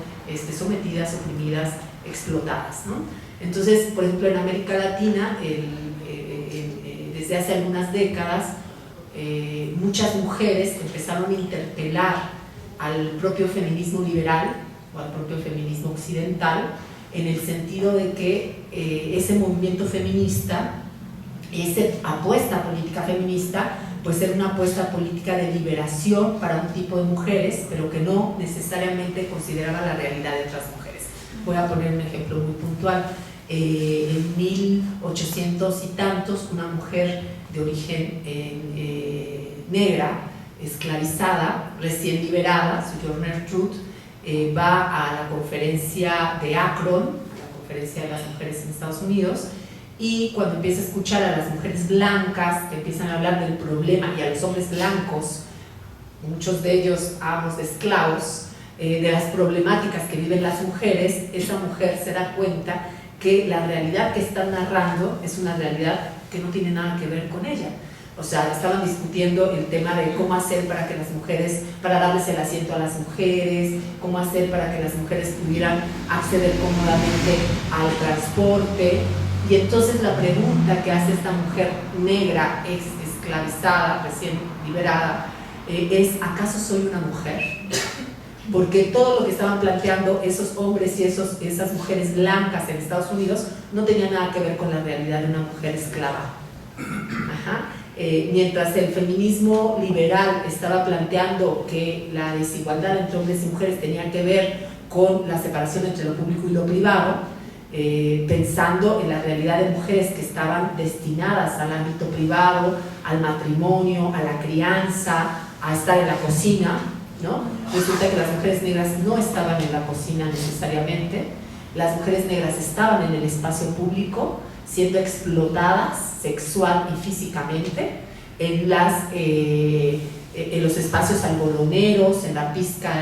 sometidas, oprimidas, explotadas, ¿no? Entonces, por ejemplo, en América Latina, desde hace algunas décadas, muchas mujeres empezaron a interpelar al propio feminismo liberal o al propio feminismo occidental en el sentido de que ese movimiento feminista, esa apuesta política feminista, pues era una apuesta política de liberación para un tipo de mujeres, pero que no necesariamente consideraba la realidad de otras mujeres. Voy a poner un ejemplo muy puntual. En 1800 y tantos, una mujer de origen negra, esclavizada, recién liberada, Sojourner Truth, va a la conferencia de Akron, la conferencia de las mujeres en Estados Unidos, y cuando empieza a escuchar a las mujeres blancas que empiezan a hablar del problema y a los hombres blancos, muchos de ellos amos de esclavos, de las problemáticas que viven las mujeres, esa mujer se da cuenta que la realidad que están narrando es una realidad que no tiene nada que ver con ella. O sea, estaban discutiendo el tema de cómo hacer para que las mujeres, para darles el asiento a las mujeres, cómo hacer para que las mujeres pudieran acceder cómodamente al transporte. Y entonces la pregunta que hace esta mujer negra, esclavizada, recién liberada, es: ¿acaso soy una mujer? Porque todo lo que estaban planteando esos hombres y esas mujeres blancas en Estados Unidos no tenía nada que ver con la realidad de una mujer esclava Ajá. Mientras el feminismo liberal estaba planteando que la desigualdad entre hombres y mujeres tenía que ver con la separación entre lo público y lo privado, pensando en la realidad de mujeres que estaban destinadas al ámbito privado, al matrimonio, a la crianza, a estar en la cocina, ¿no? Resulta que las mujeres negras no estaban en la cocina necesariamente, las mujeres negras estaban en el espacio público, siendo explotadas sexual y físicamente en los espacios algodoneros, en la pizca,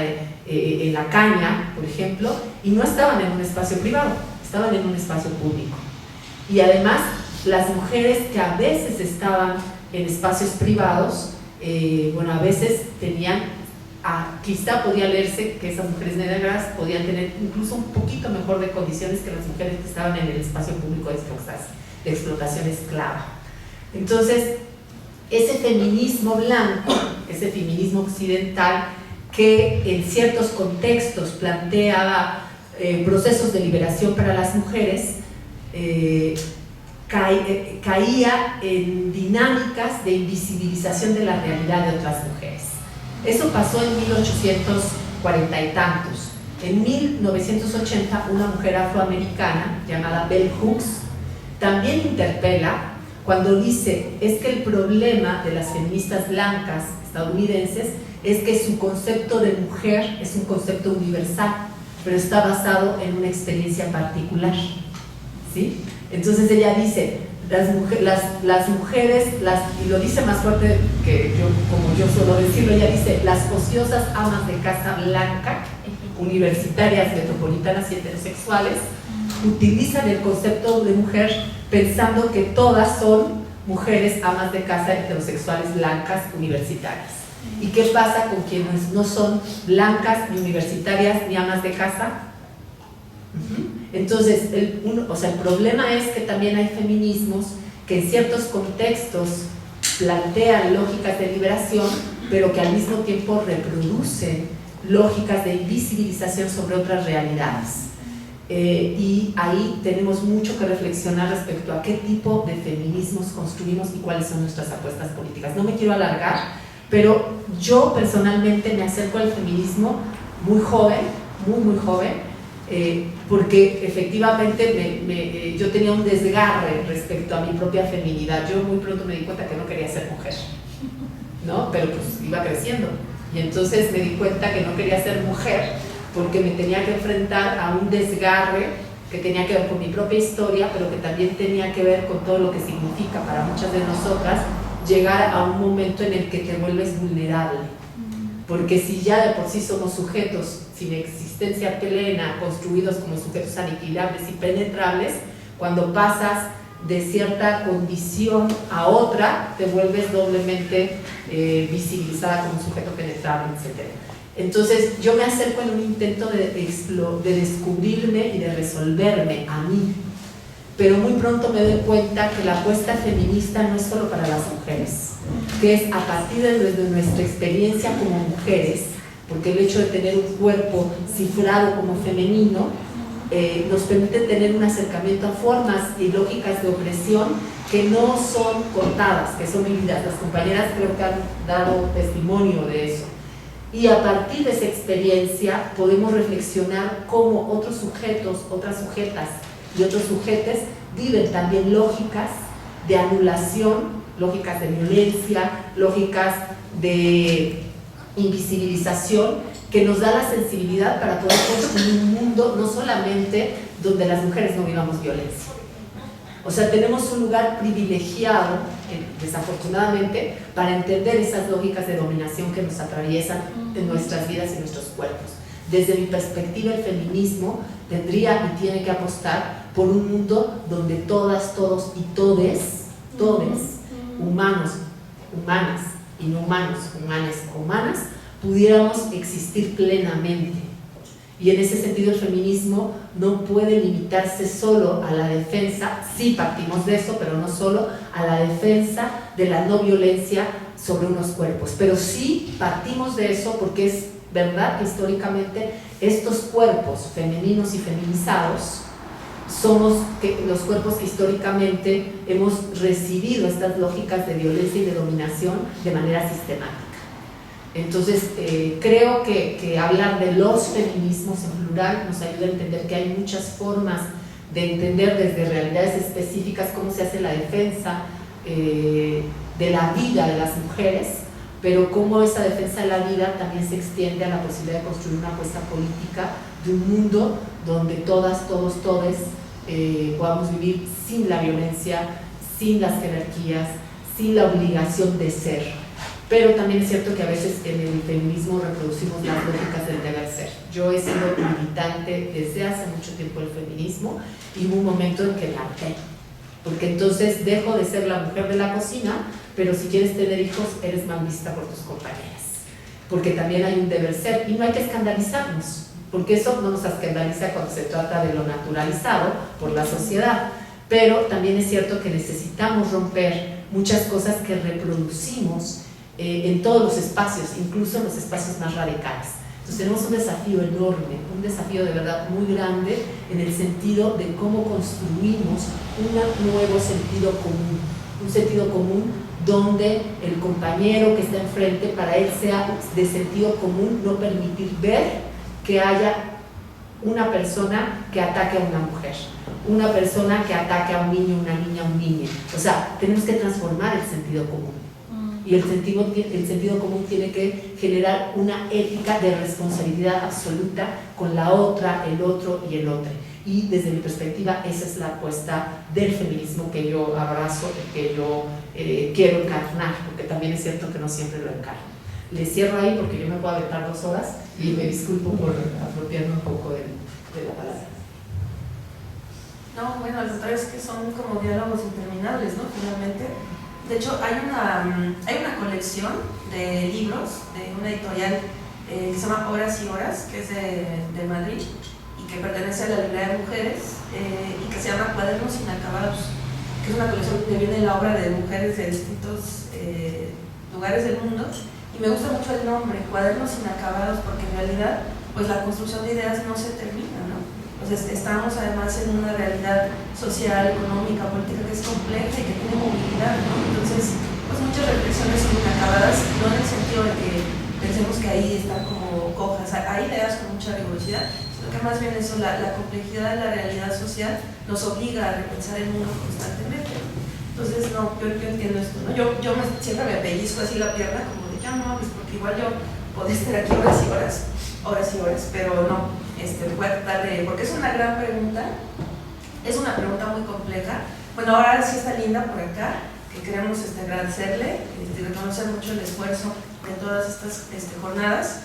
en la caña, por ejemplo, y no estaban en un espacio privado, estaban en un espacio público. Y además, las mujeres que a veces estaban en espacios privados, bueno, a veces tenían, quizá podía leerse que esas mujeres negras podían tener incluso un poquito mejor de condiciones que las mujeres que estaban en el espacio público de explotación esclava. Entonces, ese feminismo blanco, ese feminismo occidental que en ciertos contextos planteaba procesos de liberación para las mujeres, caía en dinámicas de invisibilización de la realidad de otras mujeres. Eso pasó en 1840 y tantos. En 1980, una mujer afroamericana llamada Bell Hooks también interpela cuando dice, es que el problema de las feministas blancas estadounidenses es que su concepto de mujer es un concepto universal, pero está basado en una experiencia particular, ¿sí? Entonces ella dice, las mujeres, y lo dice más fuerte que yo, como yo suelo decirlo, ella dice, las ociosas amas de casa blanca, universitarias, metropolitanas y heterosexuales, utilizan el concepto de mujer pensando que todas son mujeres amas de casa heterosexuales blancas universitarias. ¿Y qué pasa con quienes no son blancas, ni universitarias, ni amas de casa? Entonces, el problema es que también hay feminismos que en ciertos contextos plantean lógicas de liberación, pero que al mismo tiempo reproducen lógicas de invisibilización sobre otras realidades. Y ahí tenemos mucho que reflexionar respecto a qué tipo de feminismos construimos y cuáles son nuestras apuestas políticas. No me quiero alargar, pero yo personalmente me acerco al feminismo muy joven, muy joven, porque efectivamente yo tenía un desgarre respecto a mi propia feminidad. Yo muy pronto me di cuenta que no quería ser mujer, ¿no? Pero pues iba creciendo, y entonces me di cuenta que no quería ser mujer porque me tenía que enfrentar a un desgarre que tenía que ver con mi propia historia, pero que también tenía que ver con todo lo que significa para muchas de nosotras llegar a un momento en el que te vuelves vulnerable. Porque si ya de por sí somos sujetos sin existencia plena, construidos como sujetos aniquilables y penetrables, cuando pasas de cierta condición a otra, te vuelves doblemente visibilizada como un sujeto penetrable, etc. Entonces yo me acerco en un intento de descubrirme y de resolverme a mí, pero muy pronto me doy cuenta que la apuesta feminista no es solo para las mujeres, que es a partir de nuestra experiencia como mujeres, porque el hecho de tener un cuerpo cifrado como femenino nos permite tener un acercamiento a formas y lógicas de opresión que no son contadas, que son vividas. Las compañeras creo que han dado testimonio de eso. Y a partir de esa experiencia podemos reflexionar cómo otros sujetos, otras sujetas y otros sujetes viven también lógicas de anulación, lógicas de violencia, lógicas de invisibilización, que nos da la sensibilidad para poder construir un mundo no solamente donde las mujeres no vivamos violencia. O sea, tenemos un lugar privilegiado, desafortunadamente, para entender esas lógicas de dominación que nos atraviesan en nuestras vidas y nuestros cuerpos. Desde mi perspectiva, el feminismo tendría y tiene que apostar por un mundo donde todas, todos y todes, humanos, humanas y no humanos, humanes o humanas, pudiéramos existir plenamente. Y en ese sentido el feminismo no puede limitarse solo a la defensa, sí partimos de eso, pero no solo a la defensa de la no violencia sobre unos cuerpos, pero sí partimos de eso porque es verdad que históricamente estos cuerpos femeninos y feminizados somos los cuerpos que históricamente hemos recibido estas lógicas de violencia y de dominación de manera sistemática. Entonces, creo que hablar de los feminismos en plural nos ayuda a entender que hay muchas formas de entender desde realidades específicas cómo se hace la defensa de la vida de las mujeres, pero cómo esa defensa de la vida también se extiende a la posibilidad de construir una apuesta política de un mundo donde todas, todos, todes podamos vivir sin la violencia, sin las jerarquías, sin la obligación de ser. Pero también es cierto que a veces en el feminismo reproducimos las lógicas del deber ser. Yo he sido militante desde hace mucho tiempo del feminismo y hubo un momento en que largué, porque entonces dejo de ser la mujer de la cocina, pero si quieres tener hijos eres mal vista por tus compañeras, porque también hay un deber ser y no hay que escandalizarnos, porque eso no nos escandaliza cuando se trata de lo naturalizado por la sociedad, pero también es cierto que necesitamos romper muchas cosas que reproducimos en todos los espacios, incluso en los espacios más radicales. Entonces tenemos un desafío enorme, un desafío de verdad muy grande en el sentido de cómo construimos un nuevo sentido común, un sentido común donde el compañero que está enfrente, para él sea de sentido común no permitir ver que haya una persona que ataque a una mujer, una persona que ataque a un niño, una niña, un niño. O sea, tenemos que transformar el sentido común. Y el sentido común tiene que generar una ética de responsabilidad absoluta con la otra, el otro y el otro. Y desde mi perspectiva, esa es la apuesta del feminismo que yo abrazo y que yo quiero encarnar, porque también es cierto que no siempre lo encarno. Le cierro ahí porque yo me puedo aventar 2 horas y me disculpo por apropiarme un poco de la palabra. No, bueno, al contrario es que son como diálogos interminables, ¿no? Finalmente. De hecho, hay una colección de libros de una editorial que se llama Horas y Horas, que es de Madrid y que pertenece a la librería de mujeres y que se llama Cuadernos Inacabados, que es una colección que viene la obra de mujeres de distintos lugares del mundo. Y me gusta mucho el nombre, Cuadernos Inacabados, porque en realidad pues la construcción de ideas no se termina, ¿no? Pues estamos además en una realidad social, económica, política que es compleja y que tiene movilidad, ¿no? Entonces, pues muchas reflexiones son inacabadas, no en el sentido de que pensemos que ahí están como cojas, hay ideas con mucha rigurosidad, sino que más bien eso, la complejidad de la realidad social nos obliga a repensar el mundo constantemente. Entonces, no, yo entiendo esto, ¿no? Yo siempre me pellizco así la pierna como de, ya no, pues porque igual yo podría estar aquí horas y horas, pero no. Voy a tratar de, porque es una gran pregunta, es una pregunta muy compleja. Bueno, ahora sí está Linda por acá, que queremos agradecerle y reconocer mucho el esfuerzo de todas estas jornadas,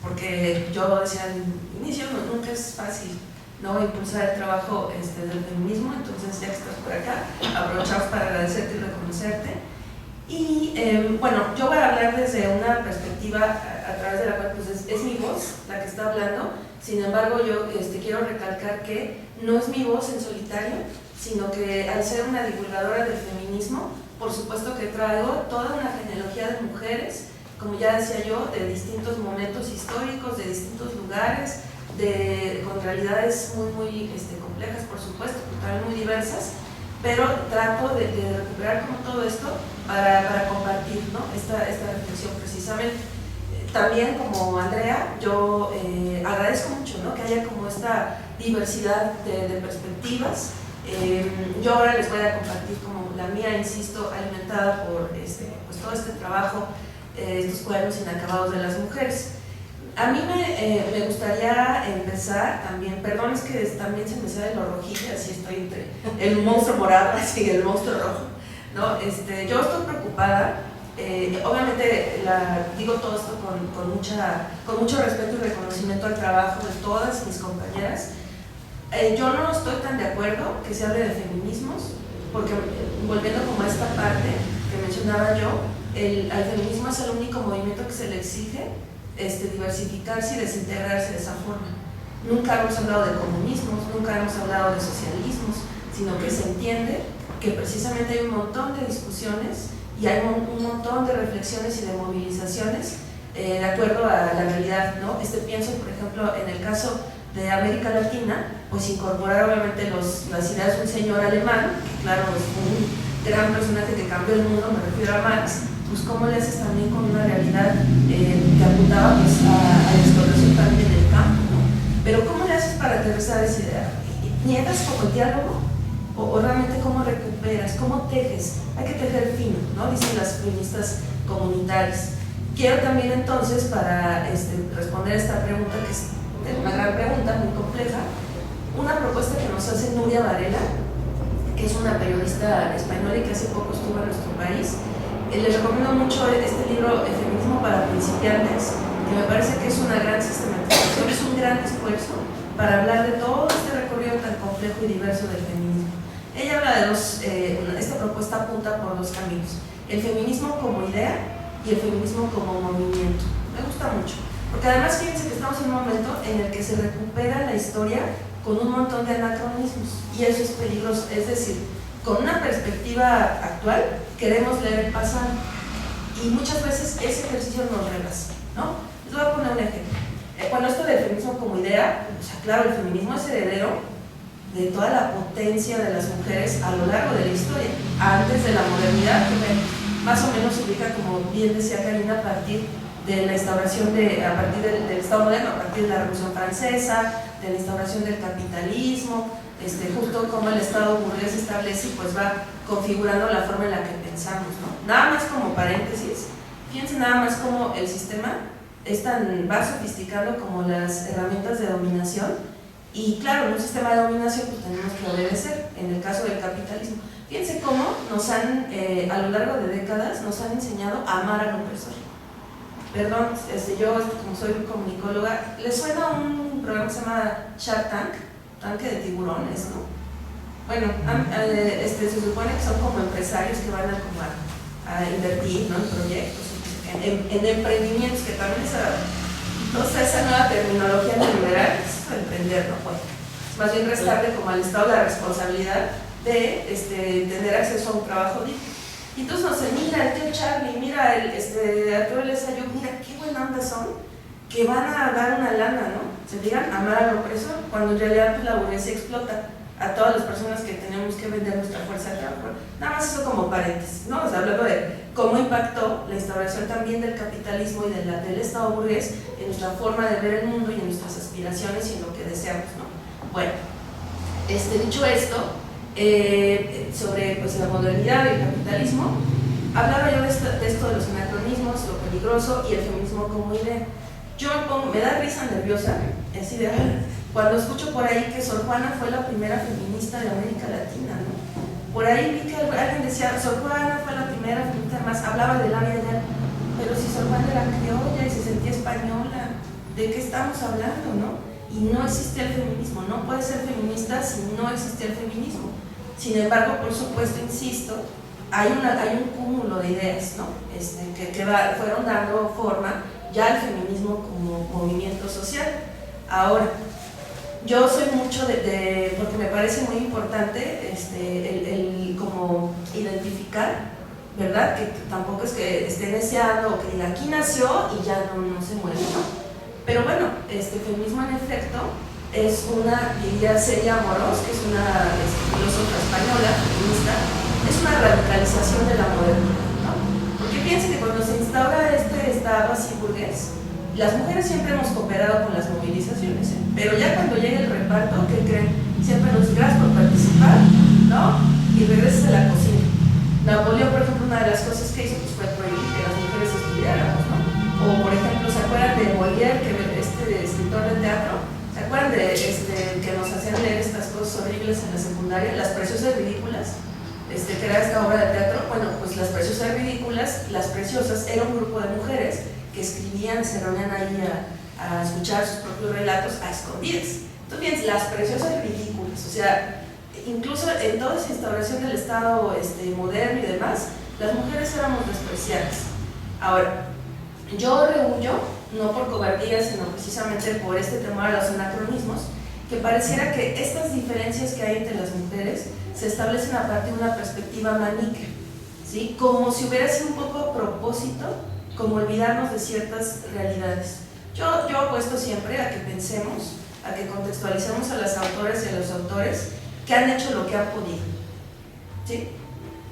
porque yo decía al inicio, nunca es fácil, ¿no?, impulsar el trabajo del feminismo. Entonces, ya que estás por acá, aprovechamos para agradecerte y reconocerte. Y bueno, yo voy a hablar desde una perspectiva a través de la cual pues es mi voz la que está hablando. Sin embargo, yo quiero recalcar que no es mi voz en solitario, sino que al ser una divulgadora del feminismo, por supuesto que traigo toda una genealogía de mujeres, como ya decía yo, de distintos momentos históricos, de distintos lugares, con realidades muy complejas, por supuesto, también muy diversas, pero trato de recuperar como todo esto para compartir, ¿no?, esta reflexión precisamente. También, como Andrea, yo agradezco mucho, ¿no?, que haya como esta diversidad de perspectivas. Yo ahora les voy a compartir como la mía, insisto, alimentada por pues todo este trabajo, estos cuadernos inacabados de las mujeres. A mí me gustaría empezar también, perdón, es que también se me sale lo rojillo, así estoy entre el monstruo morado y el monstruo rojo, ¿no? Yo estoy preocupada, obviamente digo todo esto con mucho respeto y reconocimiento al trabajo de todas mis compañeras. Yo no estoy tan de acuerdo que se hable de feminismos, porque volviendo como a esta parte que mencionaba yo, al feminismo es el único movimiento que se le exige diversificarse y desintegrarse de esa forma. Nunca hemos hablado de comunismos, nunca hemos hablado de socialismos, sino que se entiende que precisamente hay un montón de discusiones y hay un montón de reflexiones y de movilizaciones de acuerdo a la realidad, ¿no? Pienso, por ejemplo, en el caso de América Latina, pues incorporar obviamente las ideas de un señor alemán, que claro, es un gran personaje que cambió el mundo, me refiero a Marx, pues cómo le haces también con una realidad que apuntaba pues, a la explotación también del campo, ¿no? Pero ¿cómo le haces para aterrizar esa idea? ¿Niegas como el diálogo? ¿O realmente cómo recuperas? ¿Cómo tejes? Hay que tejer fino, ¿no? Dicen las feministas comunitarias. Quiero también entonces, para responder a esta pregunta, que es una gran pregunta, muy compleja, una propuesta que nos hace Nuria Varela, que es una periodista española y que hace poco estuvo en nuestro país. Les recomiendo mucho este libro, El feminismo para principiantes, que me parece que es una gran sistematización, es un gran esfuerzo para hablar de todo este recorrido tan complejo y diverso del feminismo. Ella habla de esta propuesta apunta por dos caminos: el feminismo como idea y el feminismo como movimiento. Me gusta mucho, porque además fíjense que estamos en un momento en el que se recupera la historia con un montón de anacronismos, y eso es peligroso. Es decir, con una perspectiva actual queremos leer el pasado, y muchas veces ese ejercicio nos rebasa, ¿no? Les voy a poner un ejemplo. Bueno, esto del feminismo como idea, o sea, claro, el feminismo es heredero de toda la potencia de las mujeres a lo largo de la historia, antes de la modernidad, que más o menos se ubica, como bien decía Karina, a partir de la instauración a partir del Estado moderno, a partir de la Revolución Francesa, de la instauración del capitalismo, justo como el Estado burgués establece y pues va configurando la forma en la que pensamos, ¿no? Nada más como paréntesis, fíjense nada más cómo el sistema va sofisticando como las herramientas de dominación. Y claro, en un sistema de dominación pues tenemos que obedecer, en el caso del capitalismo. Fíjense cómo nos han, a lo largo de décadas, nos han enseñado a amar al opresor. Perdón, yo como soy comunicóloga, ¿les suena un programa que se llama Shark Tank? Tanque de tiburones, ¿no? Bueno, se supone que son como empresarios que van a invertir, ¿no?, en proyectos, en emprendimientos, que también esa nueva terminología neoliberal es emprender, ¿no? Bueno, más bien restarle como al Estado la responsabilidad de tener acceso a un trabajo digno. Y entonces nos dice, mira el tío Charlie, mira Arturo Lesayo, mira qué buena onda son, que van a dar una lana, ¿no? Se digan amar al opresor, cuando en realidad pues, la burguesía explota a todas las personas que tenemos que vender nuestra fuerza de trabajo. Nada más eso como paréntesis, ¿no? O sea, hablando de cómo impactó la instauración también del capitalismo y del Estado burgués en nuestra forma de ver el mundo y en nuestras aspiraciones y en lo que deseamos, ¿no? Bueno, dicho esto, sobre pues, la modernidad y el capitalismo, hablaba yo de esto de los anacronismos, lo peligroso y el feminismo como idea. Yo me da risa nerviosa, así de, cuando escucho por ahí que Sor Juana fue la primera feminista de América Latina, ¿no? Por ahí vi que alguien decía, Sor Juana fue la primera feminista, además hablaba del área de él, pero si Sor Juana era criolla y se sentía española, ¿de qué estamos hablando, no? Y no existía el feminismo, no puede ser feminista si no existía el feminismo. Sin embargo, por supuesto, insisto, hay un cúmulo de ideas, ¿no? Que fueron dando forma ya al feminismo como movimiento social. Ahora, yo soy mucho porque me parece muy importante el como identificar, ¿verdad? Que tampoco es que esté deseando o que diga aquí nació y ya no se muere, ¿no? Pero bueno, feminismo en efecto es una, diría Celia Amorós, que es una filósofa española, feminista, es una radicalización de la modernidad, ¿no? Porque piensen que cuando se instaura este Estado así burgués, las mujeres siempre hemos cooperado con las movilizaciones, ¿eh? Pero ya cuando llega el reparto, ¿qué creen? Siempre nos dicen gracias por participar, ¿no? Y regresas a la cocina. Napoleón, por ejemplo, una de las cosas que hizo pues, fue prohibir que las mujeres estudiáramos, ¿no? O por ejemplo, ¿se acuerdan de Molière, este escritor de teatro? ¿Se acuerdan de que nos hacían leer estas cosas horribles en la secundaria? Las preciosas ridículas, que era esta obra de teatro. Bueno, pues las preciosas ridículas, las preciosas, era un grupo de mujeres que escribían, se reunían ahí a escuchar sus propios relatos a escondidas. Entonces, bien, las preciosas ridículas, o sea, incluso en toda esa instauración del Estado moderno y demás, las mujeres éramos despreciadas. Ahora, yo rehuyo, no por cobardía, sino precisamente por este temor a los anacronismos, que pareciera que estas diferencias que hay entre las mujeres se establecen a partir de una perspectiva maniquea, ¿sí? Como si hubiera sido un poco a propósito, como olvidarnos de ciertas realidades. Yo apuesto siempre a que pensemos a que contextualicemos a las autoras y a los autores que han hecho lo que han podido, ¿sí?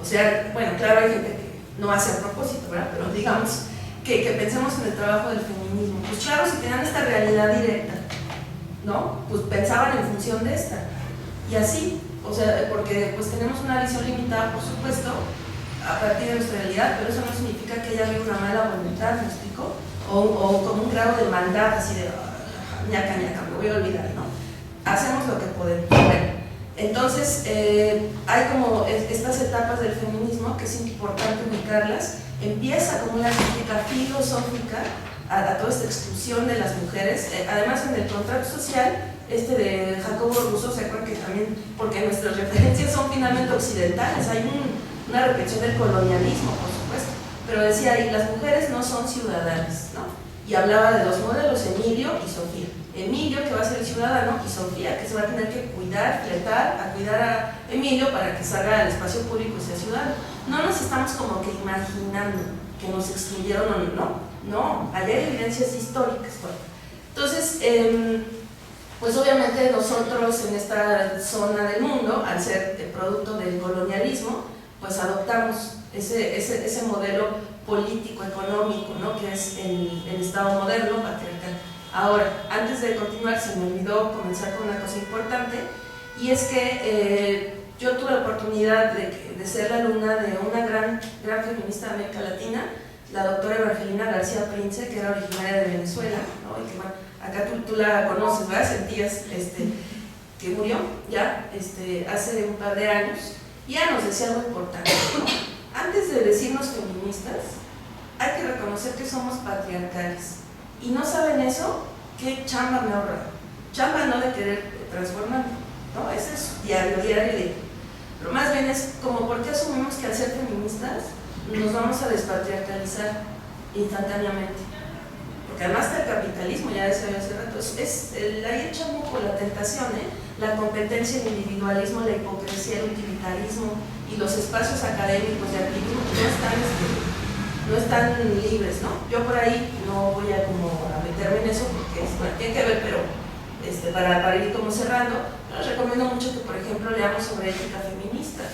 O sea, bueno, claro, hay gente que no hace a propósito, ¿verdad? Pero digamos que pensemos en el trabajo del feminismo. Pues claro, si tenían esta realidad directa, ¿no? Pues pensaban en función de esta. Y así, o sea, porque pues tenemos una visión limitada, por supuesto, a partir de nuestra realidad, pero eso no significa que haya habido una mala voluntad, ¿me explico? O como un grado de maldad, así de ñaca, me voy a olvidar, ¿no? Hacemos lo que podemos. Bueno, entonces, hay como estas etapas del feminismo que es importante ubicarlas. Empieza como una crítica filosófica a toda esta exclusión de las mujeres. Además, en el contrato social, de Jacobo Russo, se acuerdan que también, porque nuestras referencias son finalmente occidentales, hay una repetición del colonialismo, por supuesto, pero decía ahí, las mujeres no son ciudadanas, ¿no? Y hablaba de dos modelos, Emilio y Sofía. Emilio, que va a ser el ciudadano, y Sofía, que se va a tener que cuidar, fletar, a cuidar a Emilio para que salga al espacio público y sea ciudadano. No nos estamos como que imaginando que nos excluyeron o no, allá hay evidencias históricas. Bueno, entonces, pues obviamente nosotros en esta zona del mundo, al ser el producto del colonialismo, pues adoptamos ese modelo político, económico, ¿no? Que es el Estado moderno, patriarcal. Ahora, antes de continuar, se me olvidó comenzar con una cosa importante, y es que yo tuve la oportunidad de ser la alumna de una gran feminista de América Latina, la doctora Evangelina García Prince, que era originaria de Venezuela, ¿no? Y que, bueno, acá tú la conoces, ¿verdad? Sentías que murió ya hace un par de años, y ella nos decía algo importante, ¿no? Antes de decirnos feministas, hay que reconocer que somos patriarcales. Y no saben eso, qué chamba me ahorra. Chamba no de querer transformar, ¿no? Ese es diario. Pero más bien es como, ¿por qué asumimos que al ser feministas nos vamos a despatriarcalizar instantáneamente? Porque además está el capitalismo, ya decía hace rato, ahí echamos por la tentación, la competencia, el individualismo, la hipocresía, el utilitarismo y los espacios académicos de activismo no están libres, ¿no? Yo por ahí no voy a meterme en eso porque tiene que ver, pero para ir como cerrando, les recomiendo mucho que, por ejemplo, leamos sobre ética feminista.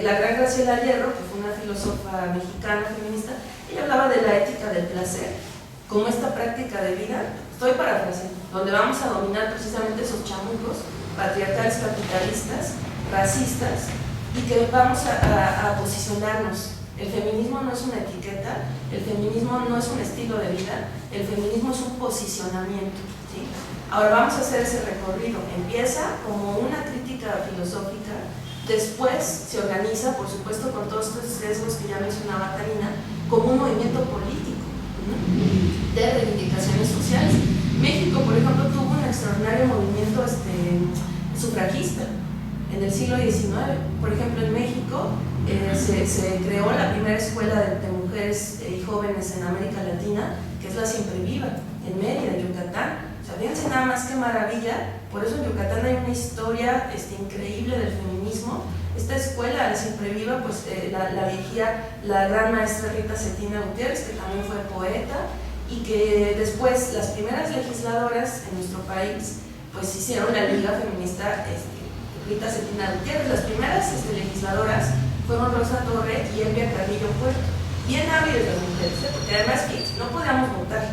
La gran Graciela Hierro, que fue una filósofa mexicana feminista, ella hablaba de la ética del placer como esta práctica de vida, estoy parafraseando, donde vamos a dominar precisamente esos chamucos patriarcales, capitalistas, racistas, y que vamos a posicionarnos. El feminismo no es una etiqueta, el feminismo no es un estilo de vida, el feminismo es un posicionamiento, ¿sí? Ahora vamos a hacer ese recorrido. Empieza como una crítica filosófica, después se organiza, por supuesto, con todos estos sesgos que ya mencionaba Karina, como un movimiento político, ¿no? De reivindicaciones sociales. México, por ejemplo, tuvo un extraordinario movimiento sufragista en el siglo XIX. Por ejemplo, en México se creó la primera escuela de mujeres y jóvenes en América Latina, que es la Siempre Viva, en Mérida, en Yucatán. O sea, fíjense nada más qué maravilla. Por eso en Yucatán hay una historia increíble del feminismo. Esta escuela, la Siempre Viva, pues la dirigía la gran maestra Rita Cetina Gutiérrez, que también fue poeta, y que después las primeras legisladoras en nuestro país pues hicieron la Liga Feminista Rita Cetina Gutiérrez. Las primeras legisladoras fueron Rosa Torre y Elvia Carrillo Puerto, bien hábiles las mujeres, porque además no podíamos votar,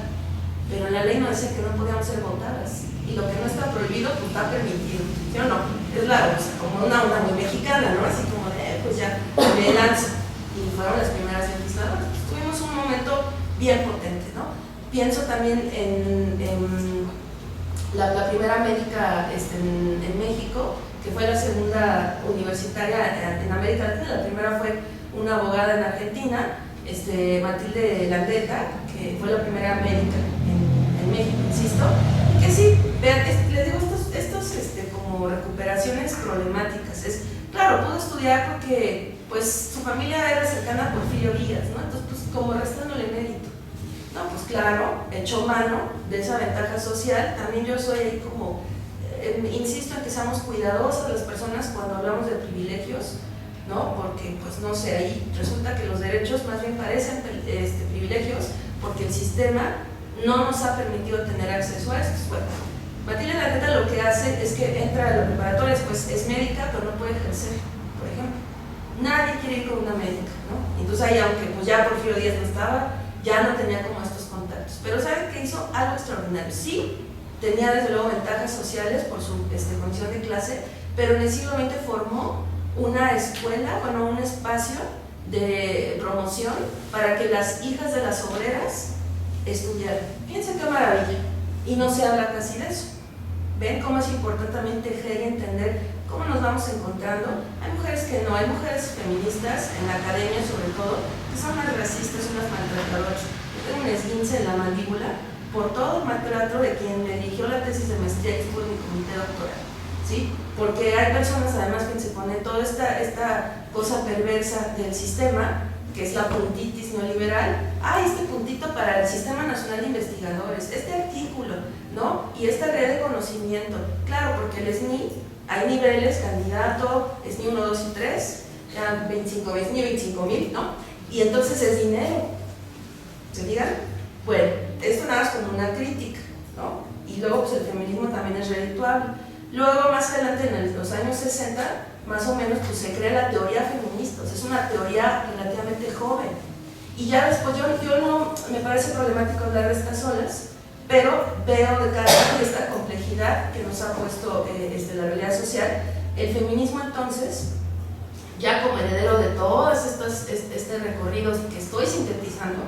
pero la ley no decía que no podíamos ser votadas, y lo que no está prohibido pues está permitido, ¿sí o no? Es como una onda muy mexicana, ¿no? Así como de, pues ya me lanzo, y fueron las primeras legisladoras. Pues tuvimos un momento bien potente, ¿no? Pienso también en la primera médica en México, que fue la segunda universitaria en América Latina. La primera fue una abogada en Argentina, Matilde Landeta, que fue la primera médica en México, insisto, que sí, vean, les digo, estos como recuperaciones problemáticas. Claro, pudo estudiar porque pues su familia era cercana a Porfirio Díaz, ¿no? Entonces, pues como restándole mérito. No, pues claro, echó mano de esa ventaja social. También yo soy ahí como, insisto en que seamos cuidadosas las personas cuando hablamos de privilegios, ¿no? Porque, pues no sé, ahí resulta que los derechos más bien parecen privilegios porque el sistema no nos ha permitido tener acceso a estos. Bueno, Matilde Larreta lo que hace es que entra a la preparatoria, después es médica, pero no puede ejercer, por ejemplo. Nadie quiere ir con una médica, ¿no? Entonces ahí, aunque pues ya Porfirio Díaz no estaba, ya no tenía como estos contactos. Pero ¿saben qué hizo? Algo extraordinario. Sí, tenía desde luego ventajas sociales por su condición de clase, pero en el siglo XX formó una escuela, bueno, un espacio de promoción para que las hijas de las obreras estudiaran. Fíjense qué maravilla. Y no se habla casi de eso. ¿Ven cómo es importante también tejer y entender cómo nos vamos encontrando? Hay mujeres que no, hay mujeres feministas, en la academia sobre todo, que son unas racistas, unas maltratadoras. Yo tengo un esguince en la mandíbula por todo el maltrato de quien me dirigió la tesis de maestría y estuvo en mi comité doctoral, ¿sí? Porque hay personas además que se ponen toda esta cosa perversa del sistema, que es la puntitis neoliberal. Este puntito para el Sistema Nacional de Investigadores, este artículo, ¿no? Y esta red de conocimiento. Claro, porque el SNI, hay niveles, candidato, SNI 1, 2 y 3, ya 25,000, ¿no? Y entonces es dinero. ¿Se digan? Bueno, esto nada es como una crítica, ¿no? Y luego pues el feminismo también es redituable. Luego más adelante en los años 60, más o menos pues se crea la teoría feminista, o sea, es una teoría relativamente joven. Y ya después yo no, me parece problemático hablar de estas olas, pero veo de cada una de esta complejidad que nos ha puesto la realidad social. El feminismo entonces, ya como heredero de todos este recorrido que estoy sintetizando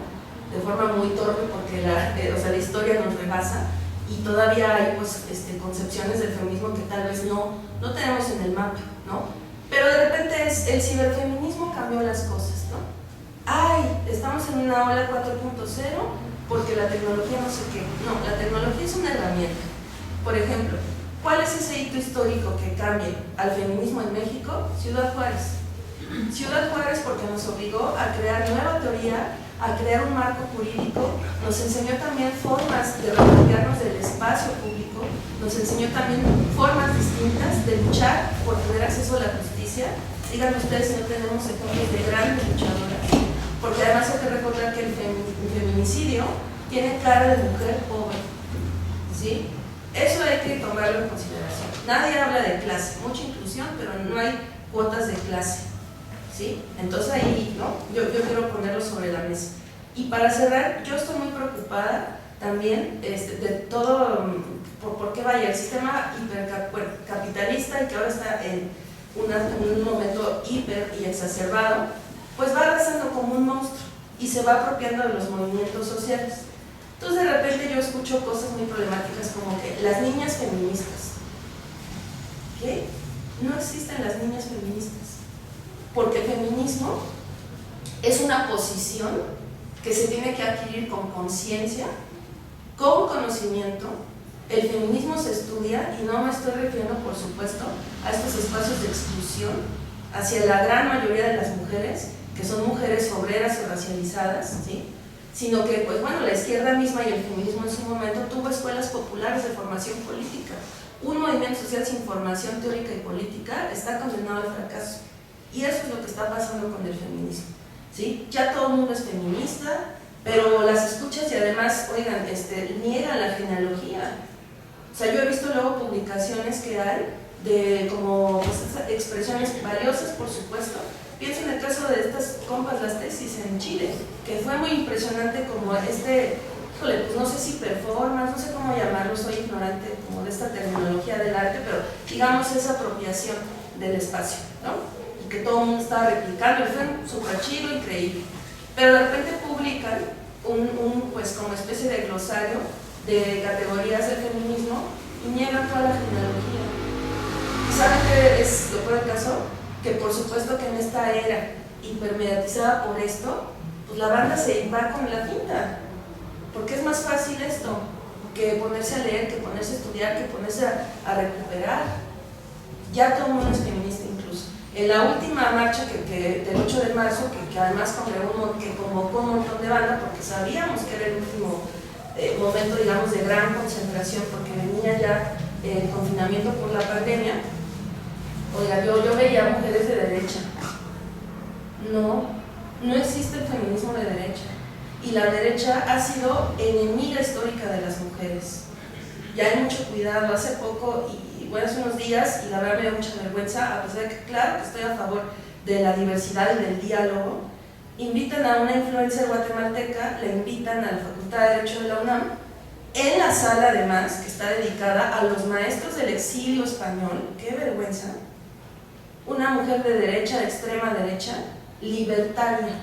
de forma muy torpe porque la historia nos rebasa y todavía hay pues, concepciones del feminismo que tal vez no tenemos en el mapa, ¿no? Pero de repente el ciberfeminismo cambió las cosas, ¿no? Estamos en una ola 4.0 porque la tecnología no sé qué. No, la tecnología es una herramienta. Por ejemplo, ¿cuál es ese hito histórico que cambia al feminismo en México? Ciudad Juárez. Ciudad Juárez porque nos obligó a crear nueva teoría, a crear un marco jurídico, nos enseñó también formas de refugiarnos del espacio público, nos enseñó también formas distintas de luchar por tener acceso a la justicia. Díganme ustedes si no tenemos ejemplos de grandes luchadoras, porque además hay que recordar que el feminicidio tiene cara de mujer pobre, ¿sí? Eso hay que tomarlo en consideración. Nadie habla de clase, mucha inclusión, pero no hay cuotas de clase, ¿sí? Entonces ahí, ¿no? Yo quiero ponerlo sobre la mesa. Y para cerrar, yo estoy muy preocupada también de todo, por qué vaya el sistema hipercapitalista y que ahora está en un momento hiper y exacerbado, pues va arrasando como un monstruo y se va apropiando de los movimientos sociales. Entonces de repente yo escucho cosas muy problemáticas como que las niñas feministas. ¿Qué? No existen las niñas feministas, porque el feminismo es una posición que se tiene que adquirir con conciencia, con conocimiento. El feminismo se estudia, y no me estoy refiriendo por supuesto a estos espacios de exclusión hacia la gran mayoría de las mujeres, que son mujeres obreras o racializadas, ¿sí? Sino que, pues bueno, la izquierda misma y el feminismo en su momento tuvo escuelas populares de formación política. Un movimiento social sin formación teórica y política está condenado al fracaso. Y eso es lo que está pasando con el feminismo, ¿sí? Ya todo el mundo es feminista, pero las escuchas y además, oigan, niegan la genealogía. O sea, yo he visto luego publicaciones que hay de como pues, expresiones valiosas, por supuesto. Pienso en el caso de estas compas, las tesis en Chile, que fue muy impresionante como híjole, pues no sé si performance, no sé cómo llamarlo, soy ignorante como de esta terminología del arte, pero digamos esa apropiación del espacio, ¿no? Y que todo el mundo estaba replicando, y fue súper chido, increíble. Pero de repente publican pues como especie de glosario de categorías del feminismo y niegan toda la genealogía. ¿Y saben qué es lo peor del caso? Que por supuesto que en esta era hipermediatizada por esto, pues la banda se va con la finta, porque es más fácil esto que ponerse a leer, que ponerse a estudiar, que ponerse a recuperar. Ya todo el mundo es feminista incluso. En la última marcha del 8 de marzo, que además convocó un montón de banda, porque sabíamos que era el último momento, digamos, de gran concentración, porque venía ya el confinamiento por la pandemia. Oiga, yo veía mujeres de derecha. No existe el feminismo de derecha. Y la derecha ha sido enemiga histórica de las mujeres. ya hay mucho cuidado. Hace poco, bueno, hace unos días, y la verdad me dio mucha vergüenza, a pesar de que claro que estoy a favor de la diversidad y del diálogo, invitan a una influencer guatemalteca, la invitan a la Facultad de Derecho de la UNAM, en la sala además, que está dedicada a los maestros del exilio español, qué vergüenza, una mujer de derecha, de extrema derecha, libertaria.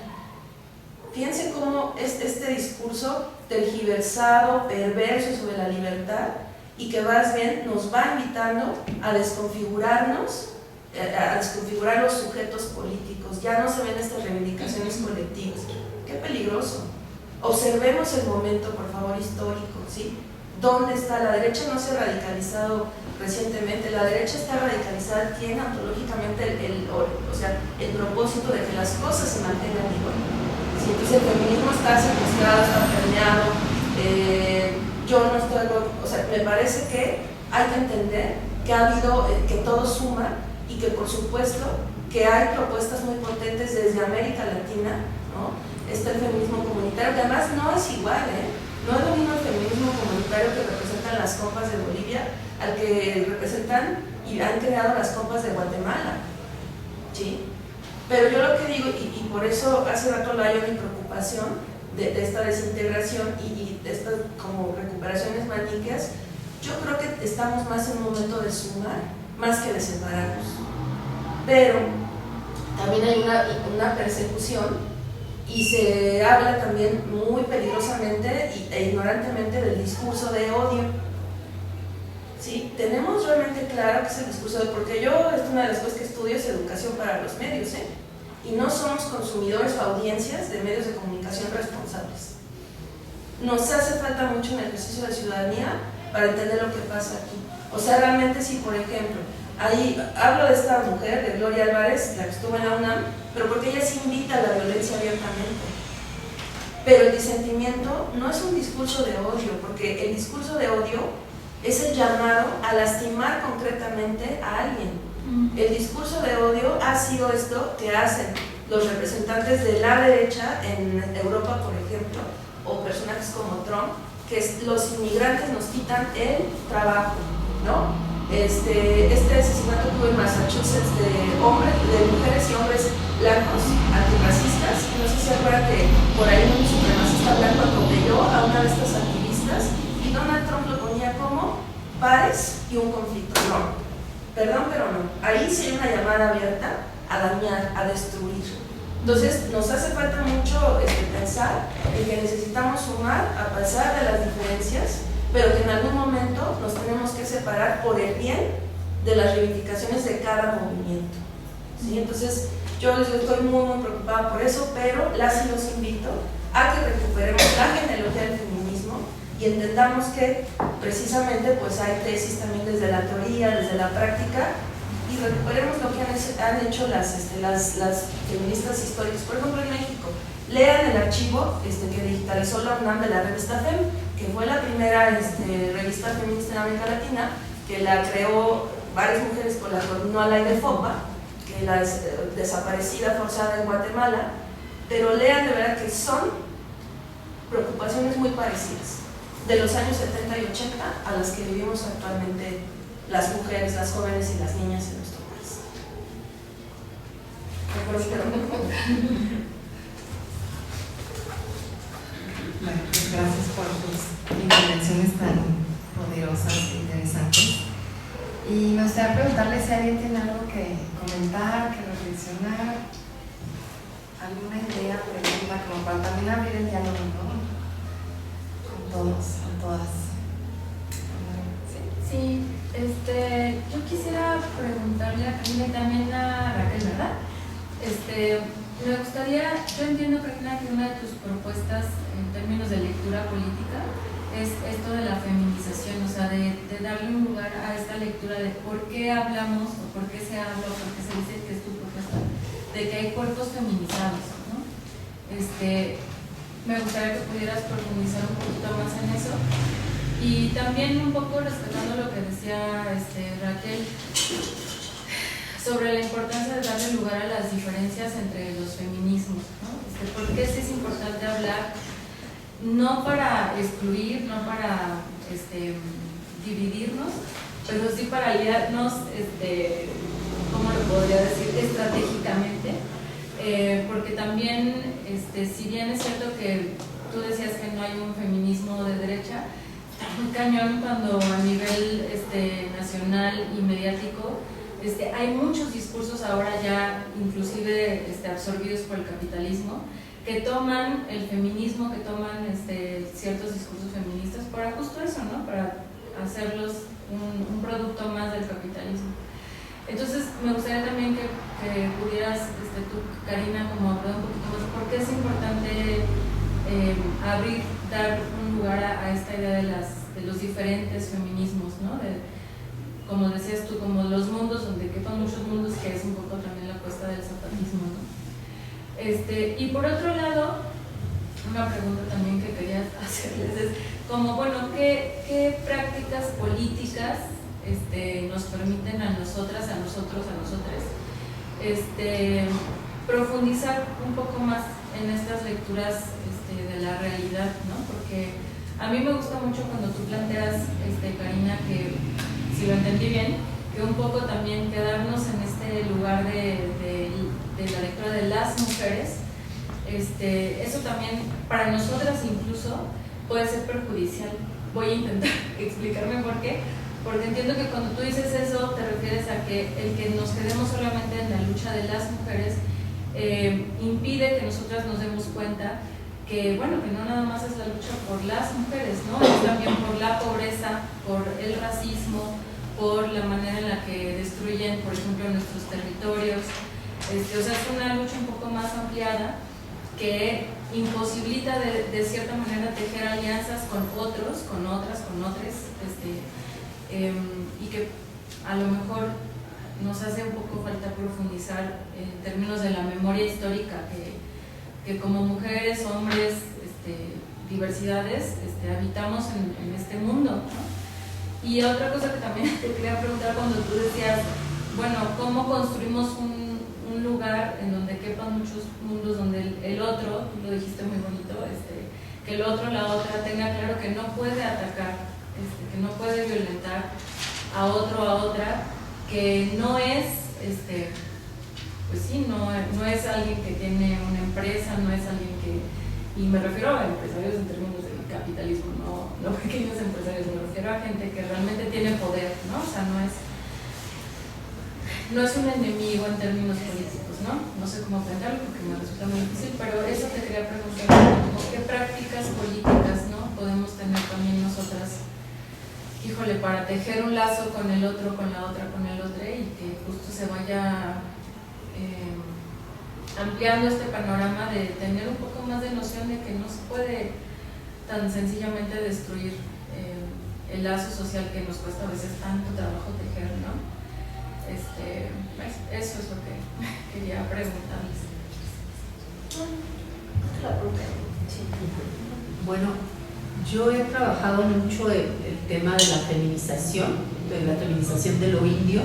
Fíjense cómo es este discurso tergiversado, perverso sobre la libertad, y que más bien nos va invitando a desconfigurarnos, a desconfigurar los sujetos políticos. Ya no se ven estas reivindicaciones colectivas. ¡Qué peligroso! Observemos el momento, por favor, histórico, ¿sí? ¿Dónde está? La derecha no se ha radicalizado recientemente, la derecha está radicalizada, tiene ontológicamente el propósito de que las cosas se mantengan igual. ¿Sí? Entonces el feminismo está secuestrado, está permeado, yo no estoy, o sea, me parece que hay que entender que ha habido, que todo suma y que por supuesto que hay propuestas muy potentes desde América Latina, ¿no? Está el feminismo comunitario, que además no es igual, no es lo mismo el feminismo comunitario que representan las compas de Bolivia al que representan y han creado las compas de Guatemala, ¿sí? Pero yo lo que digo, y por eso hace rato lo hallo mi preocupación de esta desintegración y de estas como recuperaciones maniqueas, yo creo que estamos más en un momento de sumar, más que de separarnos. Pero también hay una persecución y se habla también muy peligrosamente e ignorantemente del discurso de odio. ¿Sí? Tenemos realmente claro que es el discurso de odio, porque yo, es una de las cosas que estudio, es educación para los medios, y no somos consumidores o audiencias de medios de comunicación responsables. Nos hace falta mucho un ejercicio de ciudadanía para entender lo que pasa aquí. O sea, realmente si, por ejemplo, ahí hablo de esta mujer, de Gloria Álvarez, la que estuvo en la UNAM, pero porque ella se invita a la violencia abiertamente. Pero el disentimiento no es un discurso de odio, porque el discurso de odio es el llamado a lastimar concretamente a alguien. El discurso de odio ha sido esto que hacen los representantes de la derecha en Europa, por ejemplo, o personajes como Trump, que los inmigrantes nos quitan el trabajo, ¿no? Este asesinato que hubo en Massachusetts de mujeres y hombres blancos antirracistas, no sé si se acuerdan que por ahí un supremacista blanco atropelló a una de estas activistas y Donald Trump lo ponía como pares y un conflicto. No, perdón, pero no. Ahí sí hay una llamada abierta a dañar, a destruir. Entonces nos hace falta mucho pensar en que necesitamos sumar a pesar de las diferencias, pero que en algún momento nos tenemos que separar por el bien de las reivindicaciones de cada movimiento, ¿sí? Entonces yo les estoy muy preocupada por eso, pero las y los invito a que recuperemos la genealogía del feminismo y entendamos que precisamente pues hay tesis también desde la teoría, desde la práctica, y recuperemos lo que han hecho las feministas históricas. Por ejemplo, en México, lean el archivo que digitalizó la UNAM de la revista FEM, que fue la primera revista feminista en América Latina, que la creó varias mujeres con la coordinó Alain de Fopa, que la desaparecida forzada en Guatemala, pero lean de verdad que son preocupaciones muy parecidas, de los años 70 y 80 a las que vivimos actualmente las mujeres, las jóvenes y las niñas en nuestro país. Bueno, pues gracias por tus intervenciones tan poderosas e interesantes. Y me gustaría preguntarle si alguien tiene algo que comentar, que reflexionar, alguna idea, pregunta, como para también abrir el diálogo, ¿no? Con todos, con todas. Sí, yo quisiera preguntarle a Camila y también a Raquel, ¿verdad? Me gustaría, yo entiendo, Regina, que una de tus propuestas en términos de lectura política es esto de la feminización, o sea, de darle un lugar a esta lectura de por qué hablamos o por qué se habla o por qué se dice, que es tu propuesta, de que hay cuerpos feminizados, ¿no? Me gustaría que pudieras profundizar un poquito más en eso. Y también un poco respetando lo que decía Raquel sobre la importancia de darle lugar a las diferencias entre los feminismos, ¿no? Porque sí es importante hablar, no para excluir, no para dividirnos, pero sí para aliarnos, ¿cómo lo podría decir? Estratégicamente, porque también, si bien es cierto que tú decías que no hay un feminismo de derecha, está muy cañón cuando a nivel nacional y mediático hay muchos discursos ahora ya inclusive absorbidos por el capitalismo que toman el feminismo, que toman ciertos discursos feministas para justo eso, ¿no? Para hacerlos un producto más del capitalismo. Entonces me gustaría también que pudieras tú, Karina, como hablar un poquito más por qué es importante dar un lugar a esta idea de los diferentes feminismos, ¿no? Como decías tú, como los mundos donde quepan muchos mundos, que es un poco también la apuesta del zapatismo, ¿no? Y por otro lado, una pregunta también que quería hacerles es como, bueno, ¿qué prácticas políticas nos permiten a nosotras, a nosotros, a nosotres profundizar un poco más en estas lecturas de la realidad, ¿no? Porque a mí me gusta mucho cuando tú planteas, Karina, que si lo entendí bien, que un poco también quedarnos en este lugar de la lectura de las mujeres, eso también para nosotras incluso puede ser perjudicial. Voy a intentar explicarme por qué, porque entiendo que cuando tú dices eso te refieres a que el que nos quedemos solamente en la lucha de las mujeres impide que nosotras nos demos cuenta que, bueno, que no nada más es la lucha por las mujeres, ¿no? Es también por la pobreza, por el racismo, por la manera en la que destruyen, por ejemplo, nuestros territorios. O sea, es una lucha un poco más ampliada que imposibilita de cierta manera tejer alianzas con otros, con otras, con otros, y que a lo mejor nos hace un poco falta profundizar en términos de la memoria histórica que como mujeres, hombres, diversidades, habitamos en este mundo, ¿no? Y otra cosa que también te quería preguntar cuando tú decías, bueno, ¿cómo construimos un lugar en donde quepan muchos mundos, donde el otro, tú lo dijiste muy bonito, que el otro, la otra, tenga claro que no puede atacar, que no puede violentar a otro, a otra, que no es, pues sí, no es alguien que tiene una empresa, no es alguien que, y me refiero a empresarios en términos del capitalismo, no pequeños empresarios, me refiero a gente que realmente tiene poder, ¿no? O sea, no es un enemigo en términos políticos, ¿no? No sé cómo plantearlo porque me resulta muy difícil, pero eso te quería preguntar, como qué prácticas políticas, ¿no? Podemos tener también nosotras, híjole, para tejer un lazo con el otro, con la otra, con el otro, y que justo se vaya ampliando este panorama de tener un poco más de noción de que no se puede tan sencillamente destruir el lazo social que nos cuesta a veces tanto trabajo tejer, ¿no? Eso es lo que quería preguntarles. Bueno, yo he trabajado mucho el tema de la feminización de lo indio,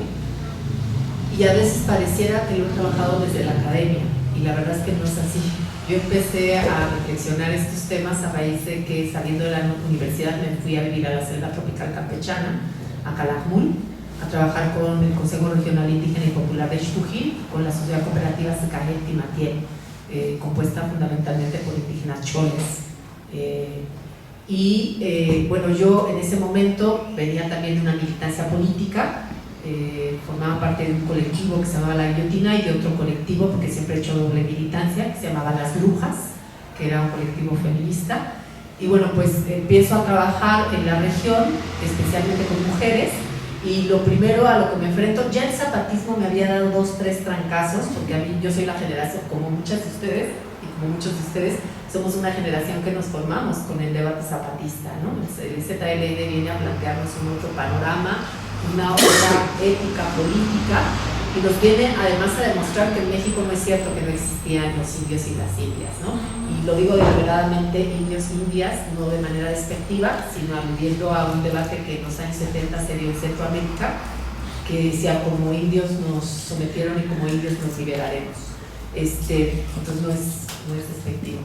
y a veces pareciera que lo he trabajado desde la academia, y la verdad es que no es así. Yo empecé a reflexionar estos temas a raíz de que, saliendo de la universidad, me fui a vivir a la selva tropical campechana, a Calakmul, a trabajar con el Consejo Regional Indígena y Popular de Xtujil, con la Sociedad Cooperativa Secajel Timatiel, compuesta fundamentalmente por indígenas choles. Bueno, yo en ese momento venía también de una militancia política, formaba parte de un colectivo que se llamaba La Guillotina y de otro colectivo, porque siempre he hecho doble militancia, que se llamaba Las Brujas, que era un colectivo feminista. Y bueno, pues empiezo a trabajar en la región, especialmente con mujeres, y lo primero a lo que me enfrento, ya el zapatismo me había dado 2, 3 trancazos, porque a mí, yo soy la generación, como muchas de ustedes, y como muchos de ustedes, somos una generación que nos formamos con el debate zapatista, ¿no? El ZLN viene a plantearnos un otro panorama, una otra ética política, y nos viene además a demostrar que en México no es cierto que no existían los indios y las indias, ¿no? Y lo digo deliberadamente indios e indias, no de manera despectiva, sino aludiendo a un debate que en los años 70 se dio en Centroamérica, que decía como indios nos sometieron y como indios nos liberaremos. Entonces no es despectivo.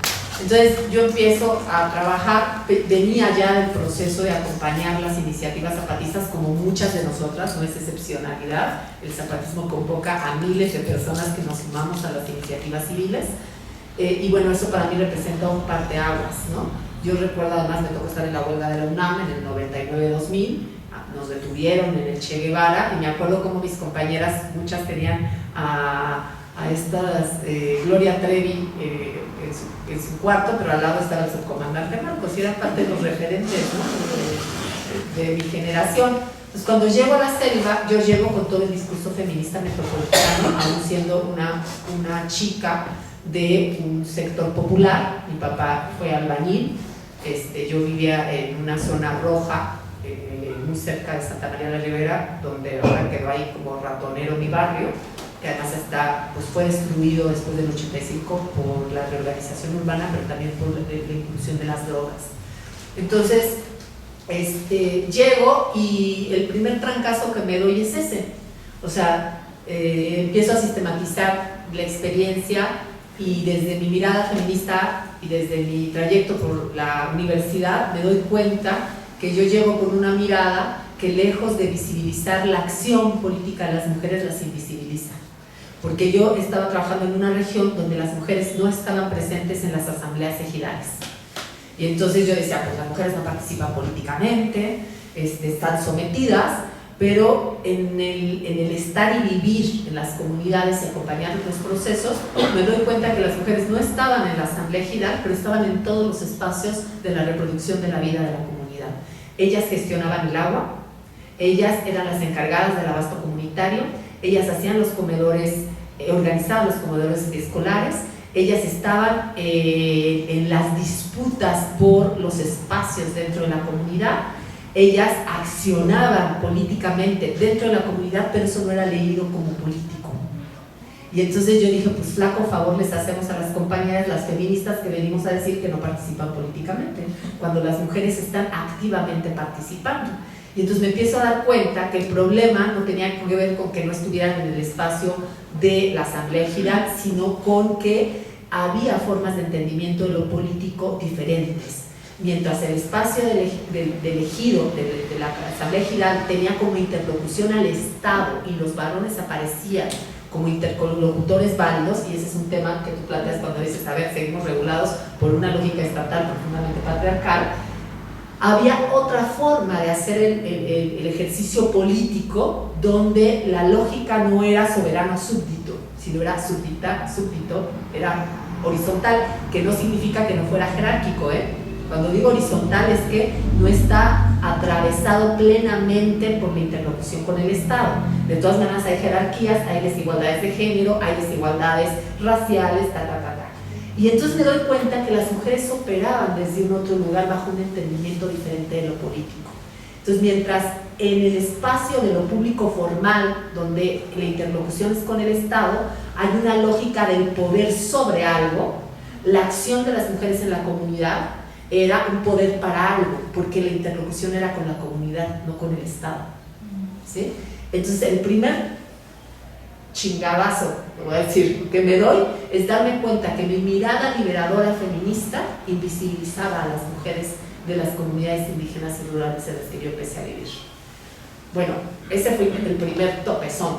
Entonces yo empiezo a trabajar, venía ya del proceso de acompañar las iniciativas zapatistas como muchas de nosotras, no es excepcionalidad. El zapatismo convoca a miles de personas que nos sumamos a las iniciativas civiles y bueno, eso para mí representa un parteaguas, ¿no? Yo recuerdo, además me tocó estar en la huelga de la UNAM en el 99-2000, nos detuvieron en el Che Guevara y me acuerdo como mis compañeras, muchas tenían a estas Gloria Trevi en su cuarto, pero al lado estaba el subcomandante Marcos y eran parte de los referentes, ¿no? de mi generación. Entonces cuando llego a la selva, yo llego con todo el discurso feminista metropolitano, aún siendo una chica de un sector popular. Mi papá fue albañil, yo vivía en una zona roja muy cerca de Santa María de la Ribera, donde ahora quedó ahí como ratonero mi barrio, que además pues fue destruido después del 85 por la reorganización urbana, pero también por la inclusión de las drogas. Entonces, llego y el primer trancazo que me doy es ese. O sea, empiezo a sistematizar la experiencia y desde mi mirada feminista y desde mi trayecto por la universidad me doy cuenta que yo llego con una mirada que lejos de visibilizar la acción política de las mujeres, las invisibiliza. Porque yo estaba trabajando en una región donde las mujeres no estaban presentes en las asambleas ejidales. Y entonces yo decía, pues las mujeres no participan políticamente, están sometidas, pero en el estar y vivir en las comunidades y acompañar los procesos, me doy cuenta que las mujeres no estaban en la asamblea ejidal, pero estaban en todos los espacios de la reproducción de la vida de la comunidad. Ellas gestionaban el agua, ellas eran las encargadas del abasto comunitario, ellas hacían los comedores, organizaban los comedores escolares, ellas estaban en las disputas por los espacios dentro de la comunidad, ellas accionaban políticamente dentro de la comunidad, pero eso no era leído como político. Y entonces yo dije, pues flaco favor les hacemos a las compañeras, las feministas, que venimos a decir que no participan políticamente, cuando las mujeres están activamente participando. Y entonces me empiezo a dar cuenta que el problema no tenía que ver con que no estuvieran en el espacio de la asamblea ejidal, sino con que había formas de entendimiento de lo político diferentes. Mientras el espacio del ejido, de la asamblea ejidal, tenía como interlocución al Estado y los varones aparecían como interlocutores válidos, y ese es un tema que tú planteas cuando dices, a ver, seguimos regulados por una lógica estatal profundamente patriarcal. Había otra forma de hacer el ejercicio político donde la lógica no era soberano-súbdito, sino era súbdito, era horizontal, que no significa que no fuera jerárquico, Cuando digo horizontal es que no está atravesado plenamente por la interlocución con el Estado. De todas maneras hay jerarquías, hay desigualdades de género, hay desigualdades raciales, Y entonces me doy cuenta que las mujeres operaban desde un otro lugar bajo un entendimiento diferente de lo político. Entonces, mientras en el espacio de lo público formal, donde la interlocución es con el Estado, hay una lógica del poder sobre algo, la acción de las mujeres en la comunidad era un poder para algo, porque la interlocución era con la comunidad, no con el Estado. ¿Sí? Entonces, el primer chingadazo, lo voy a decir, que me doy, es darme cuenta que mi mirada liberadora feminista invisibilizaba a las mujeres de las comunidades indígenas y rurales en las que yo empecé a vivir. Bueno, ese fue el primer topezón.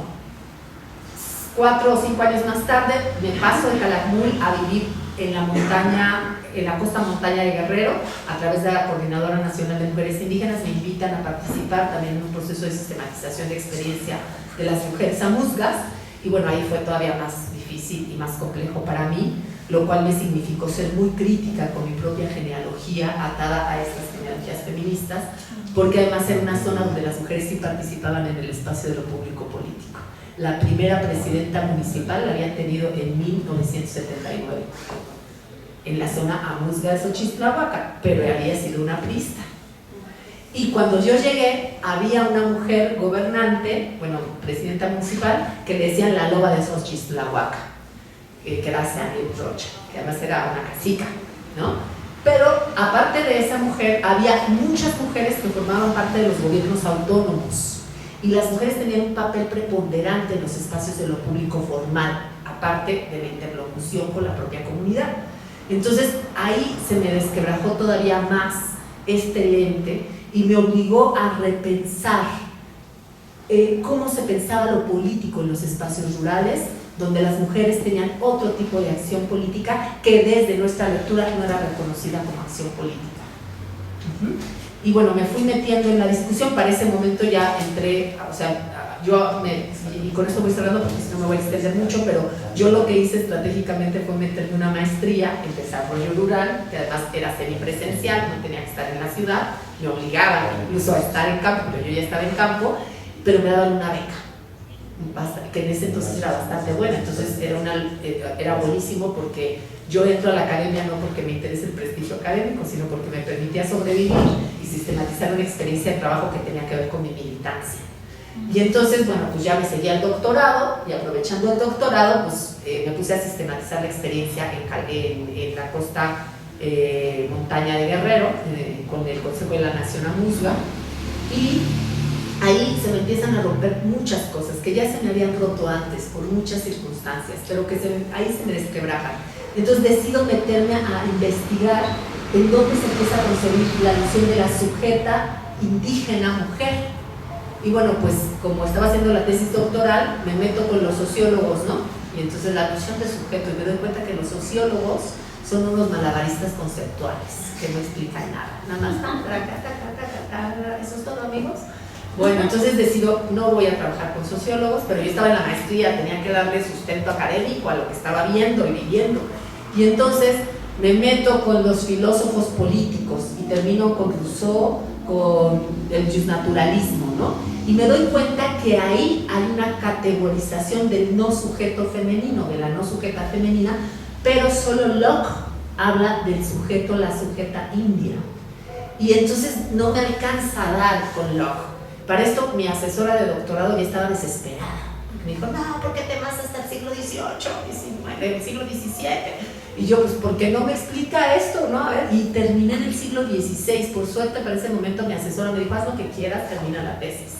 4 o 5 años más tarde me paso de Calakmul a vivir en la montaña, en la costa montaña de Guerrero, a través de la Coordinadora Nacional de Mujeres Indígenas. Me invitan a participar también en un proceso de sistematización de experiencia de las mujeres amuzgas, y bueno, ahí fue todavía más difícil y más complejo para mí, lo cual me significó ser muy crítica con mi propia genealogía atada a estas genealogías feministas, porque además era una zona donde las mujeres sí participaban en el espacio de lo público político. La primera presidenta municipal la habían tenido en 1979, en la zona amuzga de Xochitlahuaca, pero había sido una priista. Y cuando yo llegué, había una mujer gobernante, bueno, presidenta municipal, que le decían la loba de Xochitlahuaca, que era Sandy Rocha, que además era una cacica, ¿no? Pero aparte de esa mujer, había muchas mujeres que formaban parte de los gobiernos autónomos, y las mujeres tenían un papel preponderante en los espacios de lo público formal, aparte de la interlocución con la propia comunidad. Entonces ahí se me desquebrajó todavía más este lente y me obligó a repensar cómo se pensaba lo político en los espacios rurales, donde las mujeres tenían otro tipo de acción política que desde nuestra lectura no era reconocida como acción política. Y bueno, me fui metiendo en la discusión. Para ese momento ya entré, o sea, y con esto voy cerrando porque si no me voy a extender mucho, pero yo lo que hice estratégicamente fue meterme una maestría en desarrollo rural, que además era semipresencial, no tenía que estar en la ciudad, me obligaba incluso a estar en campo, pero yo ya estaba en campo, pero me daban una beca, que en ese entonces era bastante buena. Entonces era buenísimo porque yo entro a la academia no porque me interese el prestigio académico, sino porque me permitía sobrevivir y sistematizar una experiencia de trabajo que tenía que ver con mi militancia. Y entonces, bueno, pues ya me seguía el doctorado, y aprovechando el doctorado, pues me puse a sistematizar la experiencia en la costa montaña de Guerrero, con el Consejo de la Nación Amuzga, y ahí se me empiezan a romper muchas cosas que ya se me habían roto antes por muchas circunstancias, pero que ahí se me desquebrajan. Entonces decido meterme a investigar en dónde se empieza a concebir la noción de la sujeta indígena mujer. Y bueno, pues como estaba haciendo la tesis doctoral, me meto con los sociólogos, ¿no? Y entonces la noción de sujeto, y me doy cuenta que los sociólogos son unos malabaristas conceptuales que no explican nada, nada más, ¿eso es todo, amigos? Bueno, entonces decido, no voy a trabajar con sociólogos, pero yo estaba en la maestría, tenía que darle sustento académico a lo que estaba viendo y viviendo. Y entonces me meto con los filósofos políticos y termino con Rousseau, con el justnaturalismo, ¿no? Y me doy cuenta que ahí hay una categorización del no sujeto femenino, de la no sujeta femenina, pero solo Locke habla del sujeto, la sujeta india. Y entonces no me alcanza a dar con Locke. Para esto mi asesora de doctorado ya estaba desesperada. Me dijo, no, ¿por qué te vas hasta el siglo XVIII, XIX, el siglo XVII? Y yo, pues, ¿por qué no me explica esto? ¿No? A ver, y terminé en el siglo XVI. Por suerte, para ese momento mi asesora me dijo, haz lo que quieras, termina la tesis.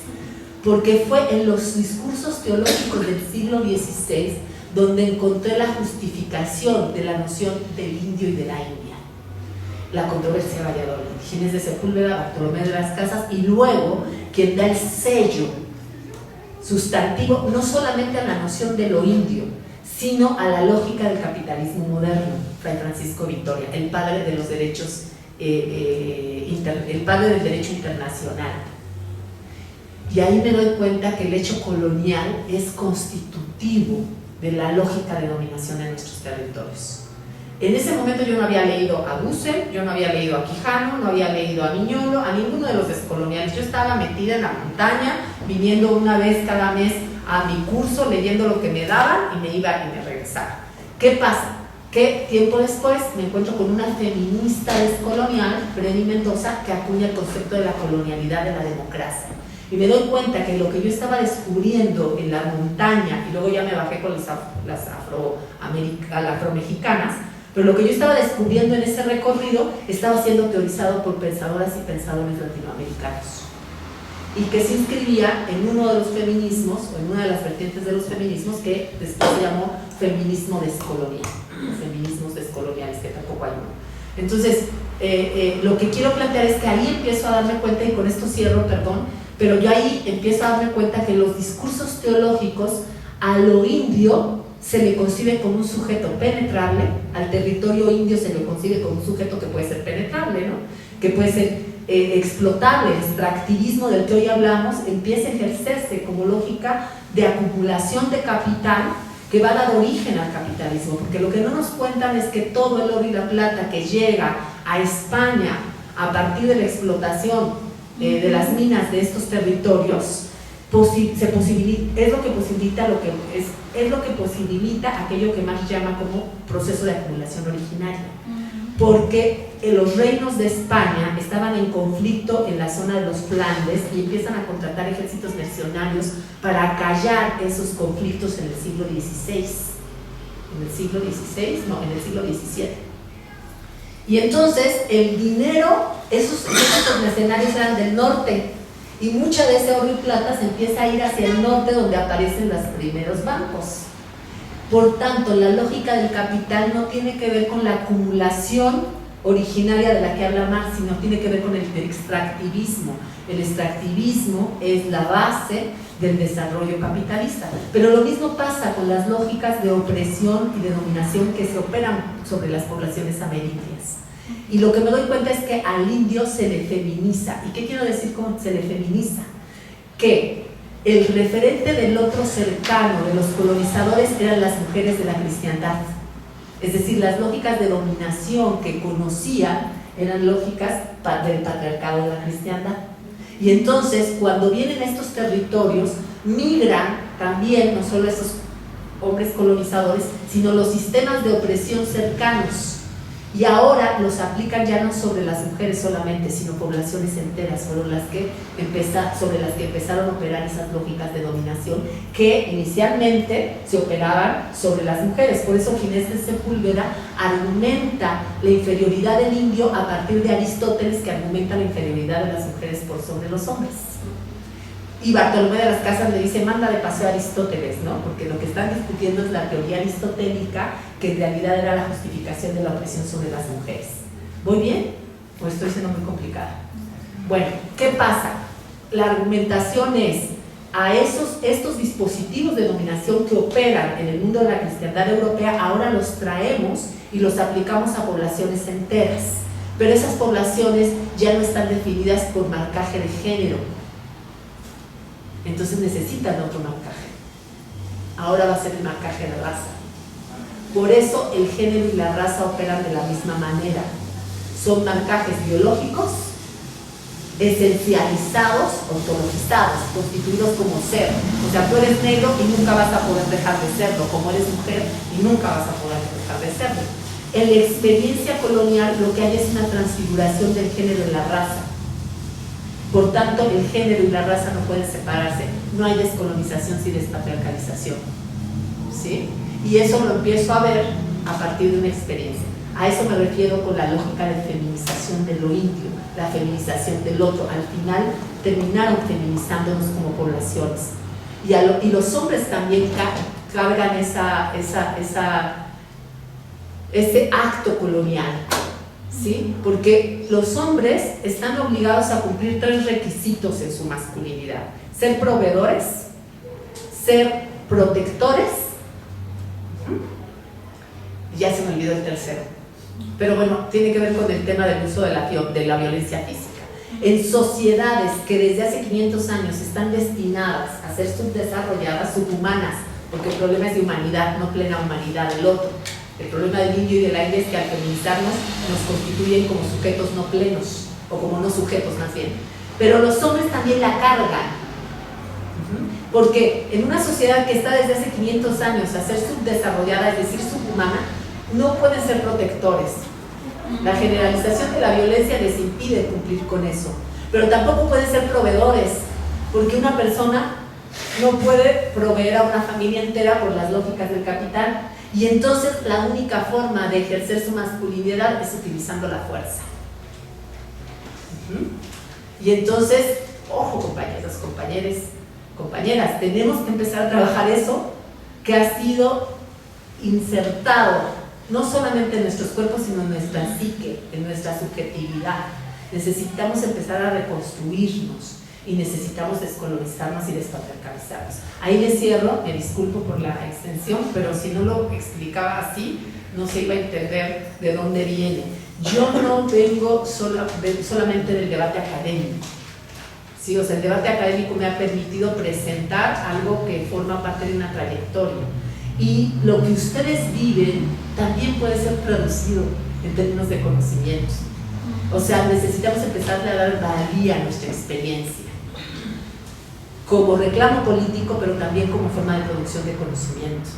Porque fue en los discursos teológicos del siglo XVI donde encontré la justificación de la noción del indio y de la india. La controversia de Valladolid, Ginés de Sepúlveda, Bartolomé de las Casas, y luego quien da el sello sustantivo no solamente a la noción de lo indio, sino a la lógica del capitalismo moderno, Fray Francisco Vitoria, el padre de los derechos, el padre del derecho internacional. Y ahí me doy cuenta que el hecho colonial es constitutivo de la lógica de dominación de nuestros territorios. En ese momento yo no había leído a Dussel, yo no había leído a Quijano, no había leído a Miñolo, a ninguno de los descoloniales. Yo estaba metida en la montaña, viniendo una vez cada mes a mi curso, leyendo lo que me daban y me iba y me regresaba. ¿Qué pasa? Que tiempo después me encuentro con una feminista descolonial, Freddy Mendoza, que acuña el concepto de la colonialidad de la democracia. Y me doy cuenta que lo que yo estaba descubriendo en la montaña, y luego ya me bajé con las afromexicanas, pero lo que yo estaba descubriendo en ese recorrido estaba siendo teorizado por pensadoras y pensadores latinoamericanos, y que se inscribía en uno de los feminismos, o en una de las vertientes de los feminismos, que después se llamó feminismo descolonial, feminismos descoloniales, que tampoco hay uno. Entonces, lo que quiero plantear es que ahí empiezo a darme cuenta, y con esto cierro, perdón, pero yo ahí empiezo a darme cuenta que los discursos teológicos a lo indio se le concibe como un sujeto penetrable, al territorio indio se le concibe como un sujeto que puede ser penetrable, ¿no? Que puede ser explotable. El extractivismo del que hoy hablamos empieza a ejercerse como lógica de acumulación de capital que va a dar origen al capitalismo, porque lo que no nos cuentan es que todo el oro y la plata que llega a España a partir de la explotación de las minas de estos territorios es lo que posibilita aquello que Marx llama como proceso de acumulación originaria, porque los reinos de España estaban en conflicto en la zona de los Flandes y empiezan a contratar ejércitos mercenarios para acallar esos conflictos en el siglo XVI. ¿En el siglo XVI? No, en el siglo XVII. Y entonces el dinero, esos mercenarios eran del norte, y mucha de ese oro y plata se empieza a ir hacia el norte, donde aparecen los primeros bancos. Por tanto, la lógica del capital no tiene que ver con la acumulación originaria de la que habla Marx, sino tiene que ver con el extractivismo. El extractivismo es la base del desarrollo capitalista. Pero lo mismo pasa con las lógicas de opresión y de dominación que se operan sobre las poblaciones amerindias. Y lo que me doy cuenta es que al indio se le feminiza. ¿Y qué quiero decir con se le feminiza? Que el referente del otro cercano de los colonizadores eran las mujeres de la cristiandad. Es decir, las lógicas de dominación que conocían eran lógicas del patriarcado de la cristiandad. Y entonces, cuando vienen a estos territorios, migran también, no solo esos hombres colonizadores, sino los sistemas de opresión cercanos. Y ahora los aplican ya no sobre las mujeres solamente, sino poblaciones enteras fueron sobre las que empezaron a operar esas lógicas de dominación que inicialmente se operaban sobre las mujeres. Por eso Ginés de Sepúlveda argumenta la inferioridad del indio a partir de Aristóteles, que argumenta la inferioridad de las mujeres por sobre los hombres. Y Bartolomé de las Casas le dice, manda de paseo a Aristóteles, ¿no? Porque lo que están discutiendo es la teoría aristotélica, que en realidad era la justificación de la opresión sobre las mujeres. ¿Voy bien? ¿O estoy siendo muy complicada? Bueno, ¿qué pasa? La argumentación es, estos dispositivos de dominación que operan en el mundo de la cristiandad europea, ahora los traemos y los aplicamos a poblaciones enteras. Pero esas poblaciones ya no están definidas por marcaje de género. Entonces necesitan otro marcaje. Ahora va a ser el marcaje de raza. Por eso el género y la raza operan de la misma manera. Son marcajes biológicos, esencializados, ontologizados, constituidos como ser. O sea, tú eres negro y nunca vas a poder dejar de serlo, como eres mujer y nunca vas a poder dejar de serlo. En la experiencia colonial lo que hay es una transfiguración del género y la raza. Por tanto, el género y la raza no pueden separarse. No hay descolonización sin despatriarcalización. ¿Sí? Y eso lo empiezo a ver a partir de una experiencia. A eso me refiero con la lógica de feminización de lo indio, la feminización del otro. Al final terminaron feminizándonos como poblaciones. Y los hombres también cargan ese acto colonial. ¿Sí? Porque los hombres están obligados a cumplir 3 requisitos en su masculinidad: ser proveedores, ser protectores, y ya se me olvidó el tercero, pero bueno, tiene que ver con el tema del uso de la violencia física. En sociedades que desde hace 500 años están destinadas a ser subdesarrolladas, subhumanas, porque el problema es de humanidad, no plena humanidad del otro. El problema del indio y de la india es que al feminizarnos nos constituyen como sujetos no plenos, o como no sujetos más bien. Pero los hombres también la cargan, porque en una sociedad que está desde hace 500 años a ser subdesarrollada, es decir, subhumana, no pueden ser protectores. La generalización de la violencia les impide cumplir con eso. Pero tampoco pueden ser proveedores, porque una persona no puede proveer a una familia entera por las lógicas del capital. Y entonces la única forma de ejercer su masculinidad es utilizando la fuerza. Y entonces, ojo compañeros, compañeras, tenemos que empezar a trabajar eso que ha sido insertado no solamente en nuestros cuerpos, sino en nuestra psique, en nuestra subjetividad. Necesitamos empezar a reconstruirnos y necesitamos descolonizarnos y despatriarcalizarnos. Ahí les cierro, me disculpo por la extensión, pero si no lo explicaba así, no se iba a entender de dónde viene. Yo no vengo solamente del debate académico. Sí, o sea, el debate académico me ha permitido presentar algo que forma parte de una trayectoria. Y lo que ustedes viven también puede ser traducido en términos de conocimientos. O sea, necesitamos empezar a dar valía a nuestra experiencia como reclamo político, pero también como forma de producción de conocimiento.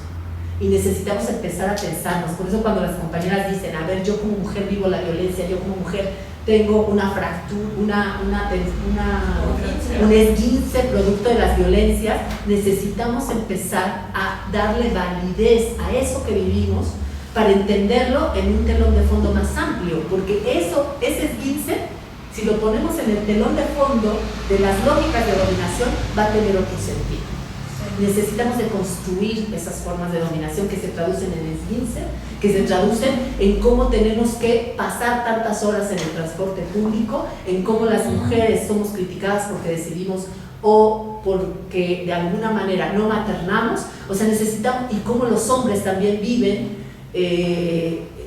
Y necesitamos empezar a pensarnos. Por eso cuando las compañeras dicen, a ver, yo como mujer vivo la violencia, yo como mujer tengo una fractura, un esguince producto de las violencias, necesitamos empezar a darle validez a eso que vivimos para entenderlo en un telón de fondo más amplio, porque ese esguince, si lo ponemos en el telón de fondo de las lógicas de dominación, va a tener otro sentido. necesitamos de construir esas formas de dominación que se traducen en esguince, que se traducen en cómo tenemos que pasar tantas horas en el transporte público, en cómo las mujeres somos criticadas porque decidimos o porque de alguna manera no maternamos, o sea, necesitamos, y cómo los hombres también viven,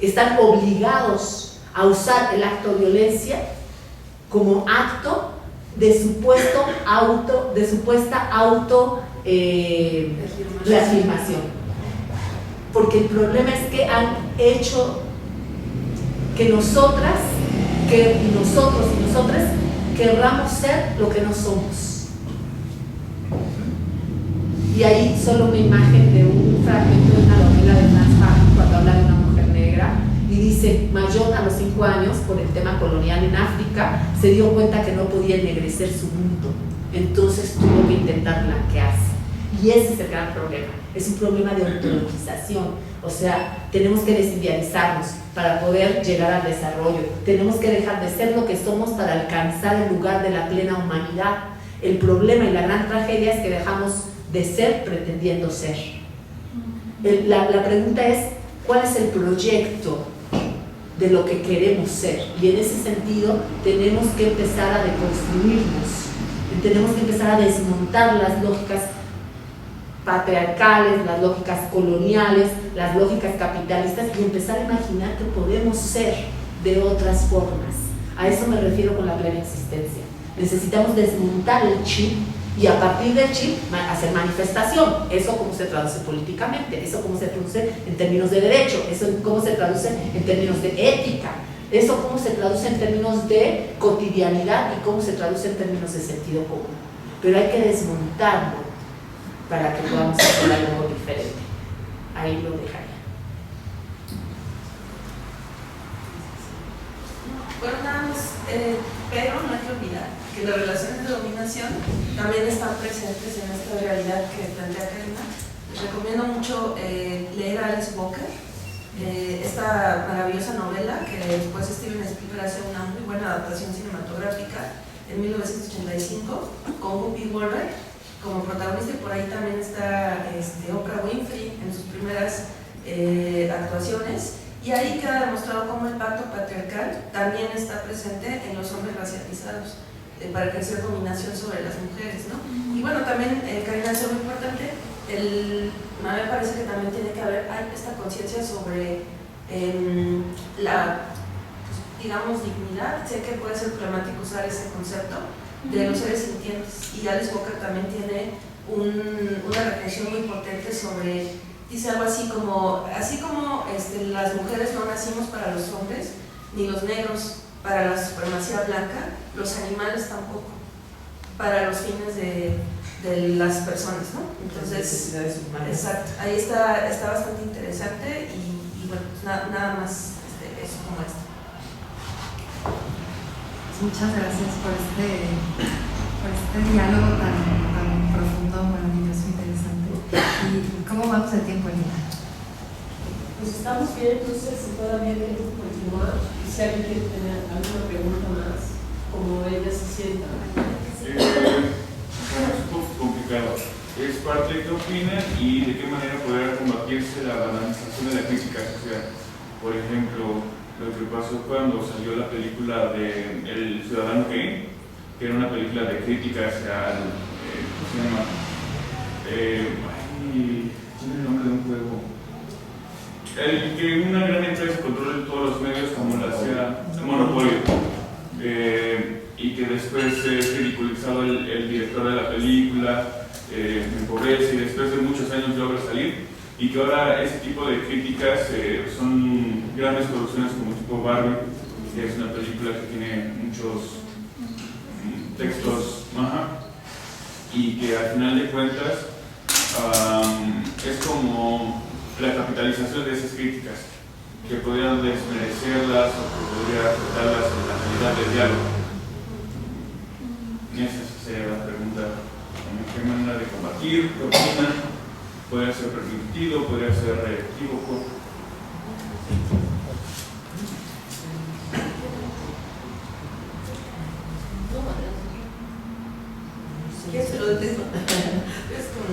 están obligados a usar el acto de violencia como acto de supuesta reafirmación. Porque el problema es que han hecho que nosotras, y nosotros y nosotras querramos ser lo que no somos. Y ahí solo una imagen de un fragmento de una novela de Franz Fanon cuando habla de una mujer negra y dice: Mayot a los 5 años, por el tema colonial en África, se dio cuenta que no podía ennegrecer su mundo, entonces tuvo que intentar blanquearse. Y ese es el gran problema, es un problema de ontologización. O sea, tenemos que desidealizarnos para poder llegar al desarrollo, tenemos que dejar de ser lo que somos para alcanzar el lugar de la plena humanidad. El problema y la gran tragedia es que dejamos de ser pretendiendo ser. La pregunta es: ¿cuál es el proyecto de lo que queremos ser? Y en ese sentido tenemos que empezar a deconstruirnos, tenemos que empezar a desmontar las lógicas patriarcales, las lógicas coloniales, las lógicas capitalistas y empezar a imaginar que podemos ser de otras formas. A eso me refiero con la plena existencia. Necesitamos desmontar el chip y a partir del chip hacer manifestación. Eso cómo se traduce políticamente, eso cómo se traduce en términos de derecho, eso cómo se traduce en términos de ética, eso cómo se traduce en términos de cotidianidad y cómo se traduce en términos de sentido común. Pero hay que desmontarlo para que podamos hacer algo diferente. Ahí lo dejaría. Bueno, nada más, pero no hay que olvidar que las relaciones de dominación también están presentes en esta realidad que plantea Karina. Les recomiendo mucho leer a Alice Walker, esta maravillosa novela que después Steven Spielberg hace una muy buena adaptación cinematográfica en 1985 con Whoopi Goldberg como protagonista, y por ahí también está Oprah Winfrey en sus primeras actuaciones. Y ahí queda demostrado cómo el pacto patriarcal también está presente en los hombres racializados para ejercer dominación sobre las mujeres, ¿no? Y bueno, también, Karina, es muy importante, a mí me parece que también tiene que haber esta conciencia sobre la, digamos, dignidad. Sé que puede ser problemático usar ese concepto de los seres sintientes, y Alice Walker también tiene una reflexión muy potente sobre... Dice algo así como las mujeres no nacimos para los hombres, ni los negros para la supremacía blanca, los animales tampoco, para los fines de las personas, ¿no? Entonces, exacto, ahí está bastante interesante y bueno, pues nada más eso como esto. Muchas gracias por este diálogo tan profundo, maravilloso, interesante. ¿Y cómo vamos de tiempo, Elena? Pues estamos bien, entonces todavía queremos continuar. Si alguien quiere tener alguna pregunta más, como ella se sienta. Es un poco complicado. Es parte de qué opinan y de qué manera podrá combatirse la banalización de la crítica social. Por ejemplo, lo que pasó cuando salió la película de El Ciudadano Kane, que era una película de crítica hacia el, ¿cómo se llama? ¿Tiene el nombre de un juego? El que una gran empresa controle todos los medios como la hacía Monopolio, y que después es ridiculizado el director de la película, empobrece y después de muchos años logra salir, y que ahora ese tipo de críticas son grandes producciones como tipo Barbie, que es una película que tiene muchos textos, y que al final de cuentas es como la capitalización de esas críticas, que podrían desmerecerlas o que podría afectarlas en la calidad del diálogo. Y esa sería la pregunta: ¿qué manera de combatir? ¿Qué opinan? ¿Podría ser permitido? ¿Podría ser equívoco? ¿Qué es lo de eso? Es como...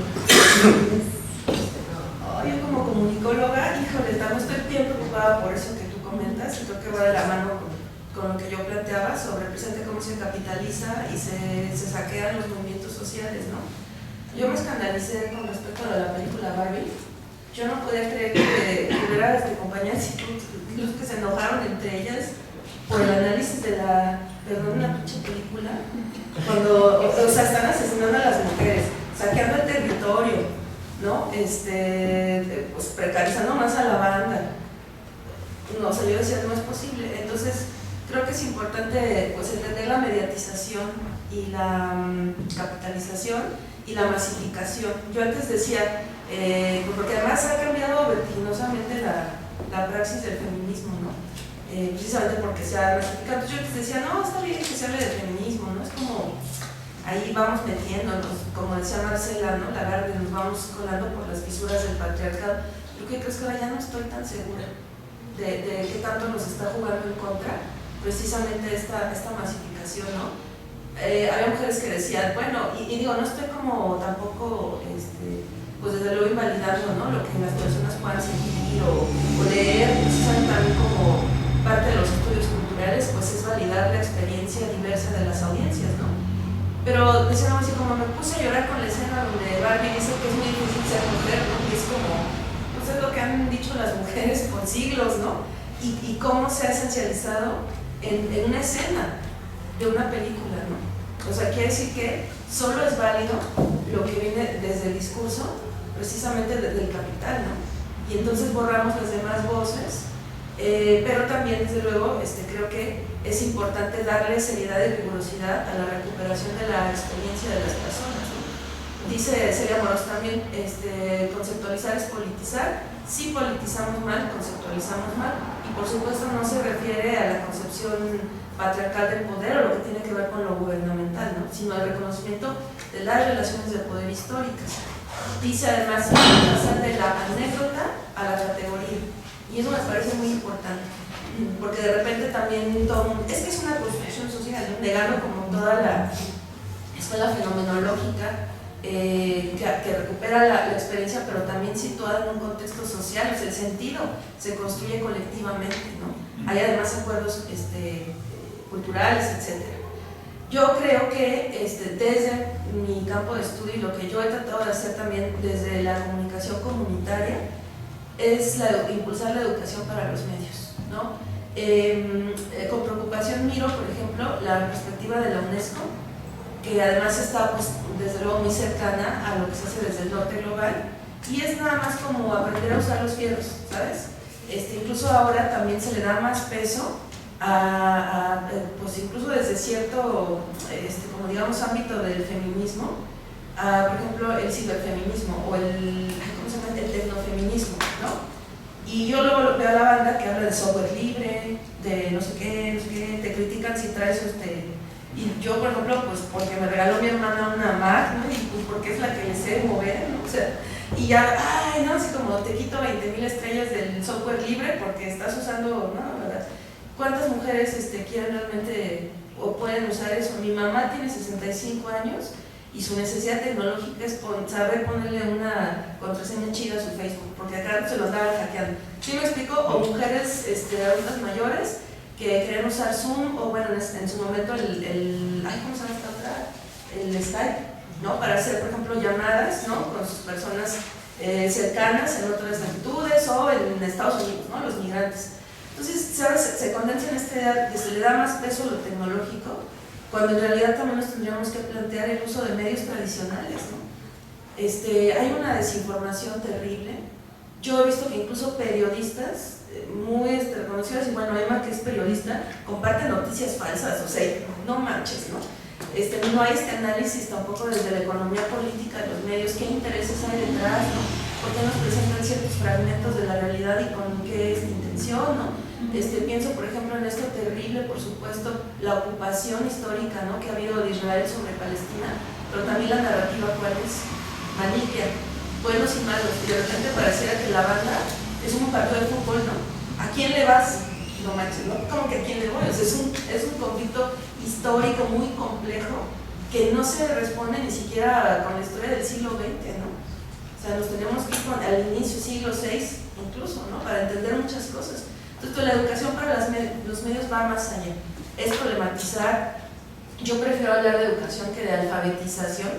con lo que yo planteaba sobre precisamente cómo se capitaliza y se saquean los movimientos sociales, ¿no? Yo me escandalicé con respecto a la película Barbie. Yo no podía creer que hubiera compañías incluso que se enojaron entre ellas por el análisis de una pinche película, cuando, o sea, están asesinando a las mujeres, saqueando el territorio, ¿no? Pues precarizando más a la banda. No, o sea, yo decía, no es posible. Entonces, creo que es importante pues entender la mediatización y la capitalización y la masificación. Yo antes decía, porque además ha cambiado vertiginosamente la praxis del feminismo, ¿no? Precisamente porque se ha masificado. Yo antes decía, no, está bien que se hable de feminismo, ¿no? Es como, ahí vamos metiéndonos, como decía Marcela, ¿no? Lagarde, nos vamos colando por las fisuras del patriarcado. Yo que creo que ahora ya no estoy tan segura de qué tanto nos está jugando en contra precisamente esta masificación, ¿no? Había mujeres que decían, bueno, y digo, no estoy como tampoco, pues desde luego invalidando, ¿no? Lo que las personas puedan sentir o leer, precisamente también como parte de los estudios culturales, pues es validar la experiencia diversa de las audiencias, ¿no? Pero decían así como, me puse a llorar con la escena donde Barbie dice que es muy difícil ser mujer, ¿no? Y es como, pues es lo que han dicho las mujeres por siglos, ¿no? Y cómo se ha esencializado en una escena de una película, ¿no? O sea, quiere decir que solo es válido lo que viene desde el discurso, precisamente desde el capital, ¿no? Y entonces borramos las demás voces, pero también, desde luego, creo que es importante darle seriedad y rigurosidad a la recuperación de la experiencia de las personas, ¿no? Dice Celia Moros también, conceptualizar es politizar. Si politizamos mal, conceptualizamos mal, y por supuesto no se refiere a la concepción patriarcal del poder o lo que tiene que ver con lo gubernamental, ¿no? Sino al reconocimiento de las relaciones de poder históricas. Dice además pasar de la anécdota a la categoría, y eso me parece muy importante, porque de repente también es que es una construcción social, ¿no? Negando como toda la escuela fenomenológica que recupera la experiencia, pero también situada en un contexto social. O sea, el sentido se construye colectivamente, ¿no? Hay además acuerdos culturales, etc. Yo creo que desde mi campo de estudio y lo que yo he tratado de hacer también desde la comunicación comunitaria es impulsar la educación para los medios, ¿no? Con preocupación miro, por ejemplo, la perspectiva de la UNESCO, que además está, pues, desde luego muy cercana a lo que se hace desde el norte global, y es nada más como aprender a usar los fierros, ¿sabes? Incluso ahora también se le da más peso pues incluso desde cierto, como digamos, ámbito del feminismo, por ejemplo, el ciberfeminismo o el tecnofeminismo, ¿no? Y yo luego veo a la banda que habla de software libre, de no sé qué, te critican si traes y yo, por ejemplo, pues porque me regaló mi hermana una Mac, ¿no? Y pues porque es la que le sé mover, ¿no? O sea, y ya, ay, no, así como te quito 20,000 estrellas del software libre porque estás usando, ¿no? ¿Verdad? ¿Cuántas mujeres quieren realmente o pueden usar eso? Mi mamá tiene 65 años y su necesidad tecnológica es saber ponerle una contraseña chida a su Facebook, porque acá se los daban hackeando. ¿Sí me explico? O mujeres adultas mayores que querían usar Zoom, o bueno, en su momento ¿cómo se llama esta otra? El Skype, ¿no? Para hacer, por ejemplo, llamadas, ¿no? Con sus personas cercanas en otras latitudes o en Estados Unidos, ¿no? Los migrantes. Entonces, se condensa en esta idea que se le da más peso a lo tecnológico, cuando en realidad también nos tendríamos que plantear el uso de medios tradicionales, ¿no? Hay una desinformación terrible. Yo he visto que incluso periodistas muy reconocidos, y bueno, Emma, que es periodista, comparte noticias falsas, o sea, no manches, ¿no? No hay análisis tampoco desde la economía política de los medios, qué intereses hay detrás, ¿no? ¿Por qué nos presentan ciertos fragmentos de la realidad y con qué es la intención, ¿no? Pienso, por ejemplo, en esto terrible, por supuesto, la ocupación histórica, ¿no? Que ha habido de Israel sobre Palestina, pero también la narrativa cuál es maniquea, buenos y malos, y de repente pareciera que la banda es un partido de fútbol, ¿no? ¿A quién le vas? No manches, ¿no? ¿Cómo que a quién le voy? O sea, es un conflicto histórico muy complejo que no se responde ni siquiera con la historia del siglo XX, ¿no? O sea, nos tenemos que ir al inicio, siglo VI incluso, ¿no? Para entender muchas cosas. Entonces, la educación para los medios va más allá, es problematizar. Yo prefiero hablar de educación que de alfabetización,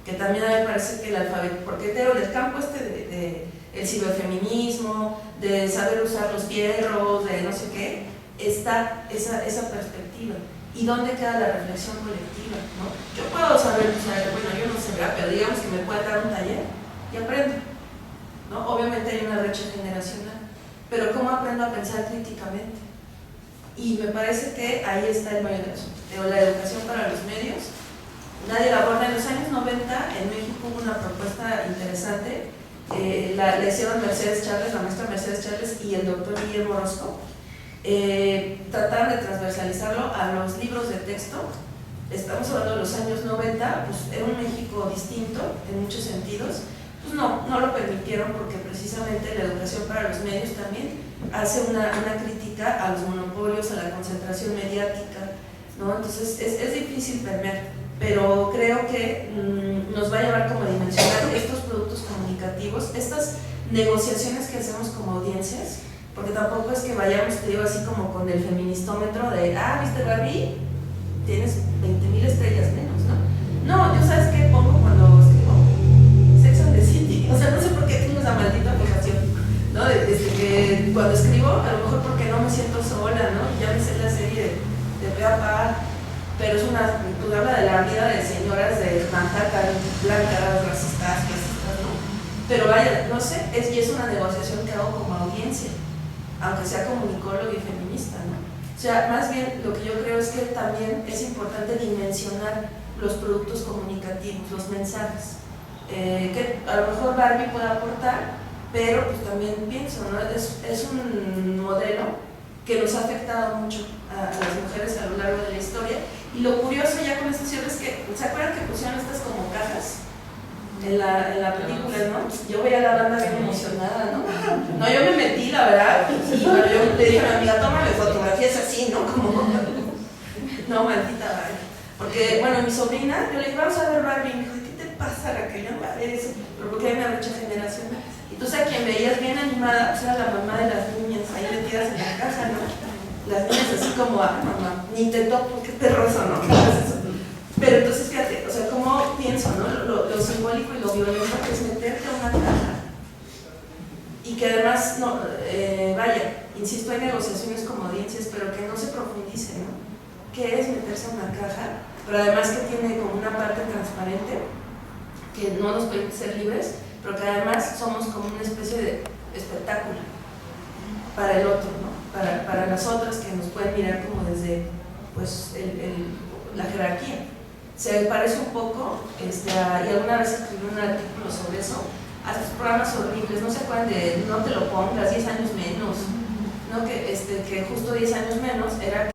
que también a mí me parece que el alfabeto, porque del campo de el ciberfeminismo, de saber usar los fierros, de no sé qué, está esa perspectiva. ¿Y dónde queda la reflexión colectiva? ¿No? Yo puedo saber usar, bueno, yo no sé, pero digamos que me puede dar un taller y aprendo, ¿no? Obviamente hay una brecha generacional, pero ¿cómo aprendo a pensar críticamente? Y me parece que ahí está el mayor asunto. La educación para los medios, nadie la aborda. En los años 90 en México hubo una propuesta interesante, la hicieron Mercedes Charles, la maestra Mercedes Charles y el doctor Guillermo Orozco. Trataron de transversalizarlo a los libros de texto. Estamos hablando de los años 90, pues era un México distinto en muchos sentidos. Pues no lo permitieron porque precisamente la educación para los medios también hace una crítica a los monopolios, a la concentración mediática, ¿no? Entonces es difícil permear, pero creo que nos va a llevar como a dimensionar estos productos comunicativos, estas negociaciones que hacemos como audiencias, porque tampoco es que vayamos, te digo, así como con el feministómetro de, ¿viste Barbie? Tienes 20,000 estrellas menos, ¿no? No, yo sabes qué pongo cuando escribo Sex and the City, o sea, no sé por qué tengo esa maldita fijación, ¿no? Que cuando escribo, a lo mejor porque no me siento sola, ¿no? Ya me sé la serie de pe a pa, pero es pues habla de la vida de señoras de Manhattan, blancas, racistas, ¿no? Pero vaya, no sé, y es una negociación que hago como audiencia, aunque sea comunicólogo y feminista, ¿no? O sea, más bien lo que yo creo es que también es importante dimensionar los productos comunicativos, los mensajes, que a lo mejor Barbie puede aportar, pero pues también pienso, ¿no? Es un modelo que nos ha afectado mucho a las mujeres a lo largo de la historia, y lo curioso ya con esta es que, ¿se acuerdan que pusieron estas como cajas en la película, ¿no? Yo veía a la banda bien emocionada, ¿no? No, yo me metí, la verdad, y bueno, yo le dije a mi amiga, tómame fotografías así, ¿no? Como, no, maldita Barbie. Porque, bueno, mi sobrina, yo le dije, vamos a ver Barbie, y me dijo, ¿qué te pasa, Raquel? No va a ver eso, pero porque hay una brecha generacional. Y tú sabes, quien veías bien animada, pues era la mamá de las niñas, ahí metidas en la casa, ¿no? Las niñas así como, mamá, ni te toco, qué terroso, ¿no? Pero entonces, fíjate, o sea, cómo pienso, ¿no? Lo simbólico y lo violento que es meterte a una caja. Y que además, no, vaya, insisto, hay negociaciones como audiencias, pero que no se profundice, ¿no? ¿Qué es meterse a una caja? Pero además que tiene como una parte transparente, que no nos permite ser libres, pero que además somos como una especie de espectáculo para el otro, ¿no? Para las otras que nos pueden mirar como desde, pues, la jerarquía. Se parece un poco, y alguna vez escribí un artículo sobre eso, a estos programas horribles, ¿no se acuerdan de No te lo pongas, 10 años menos? ¿No? Que justo 10 años menos era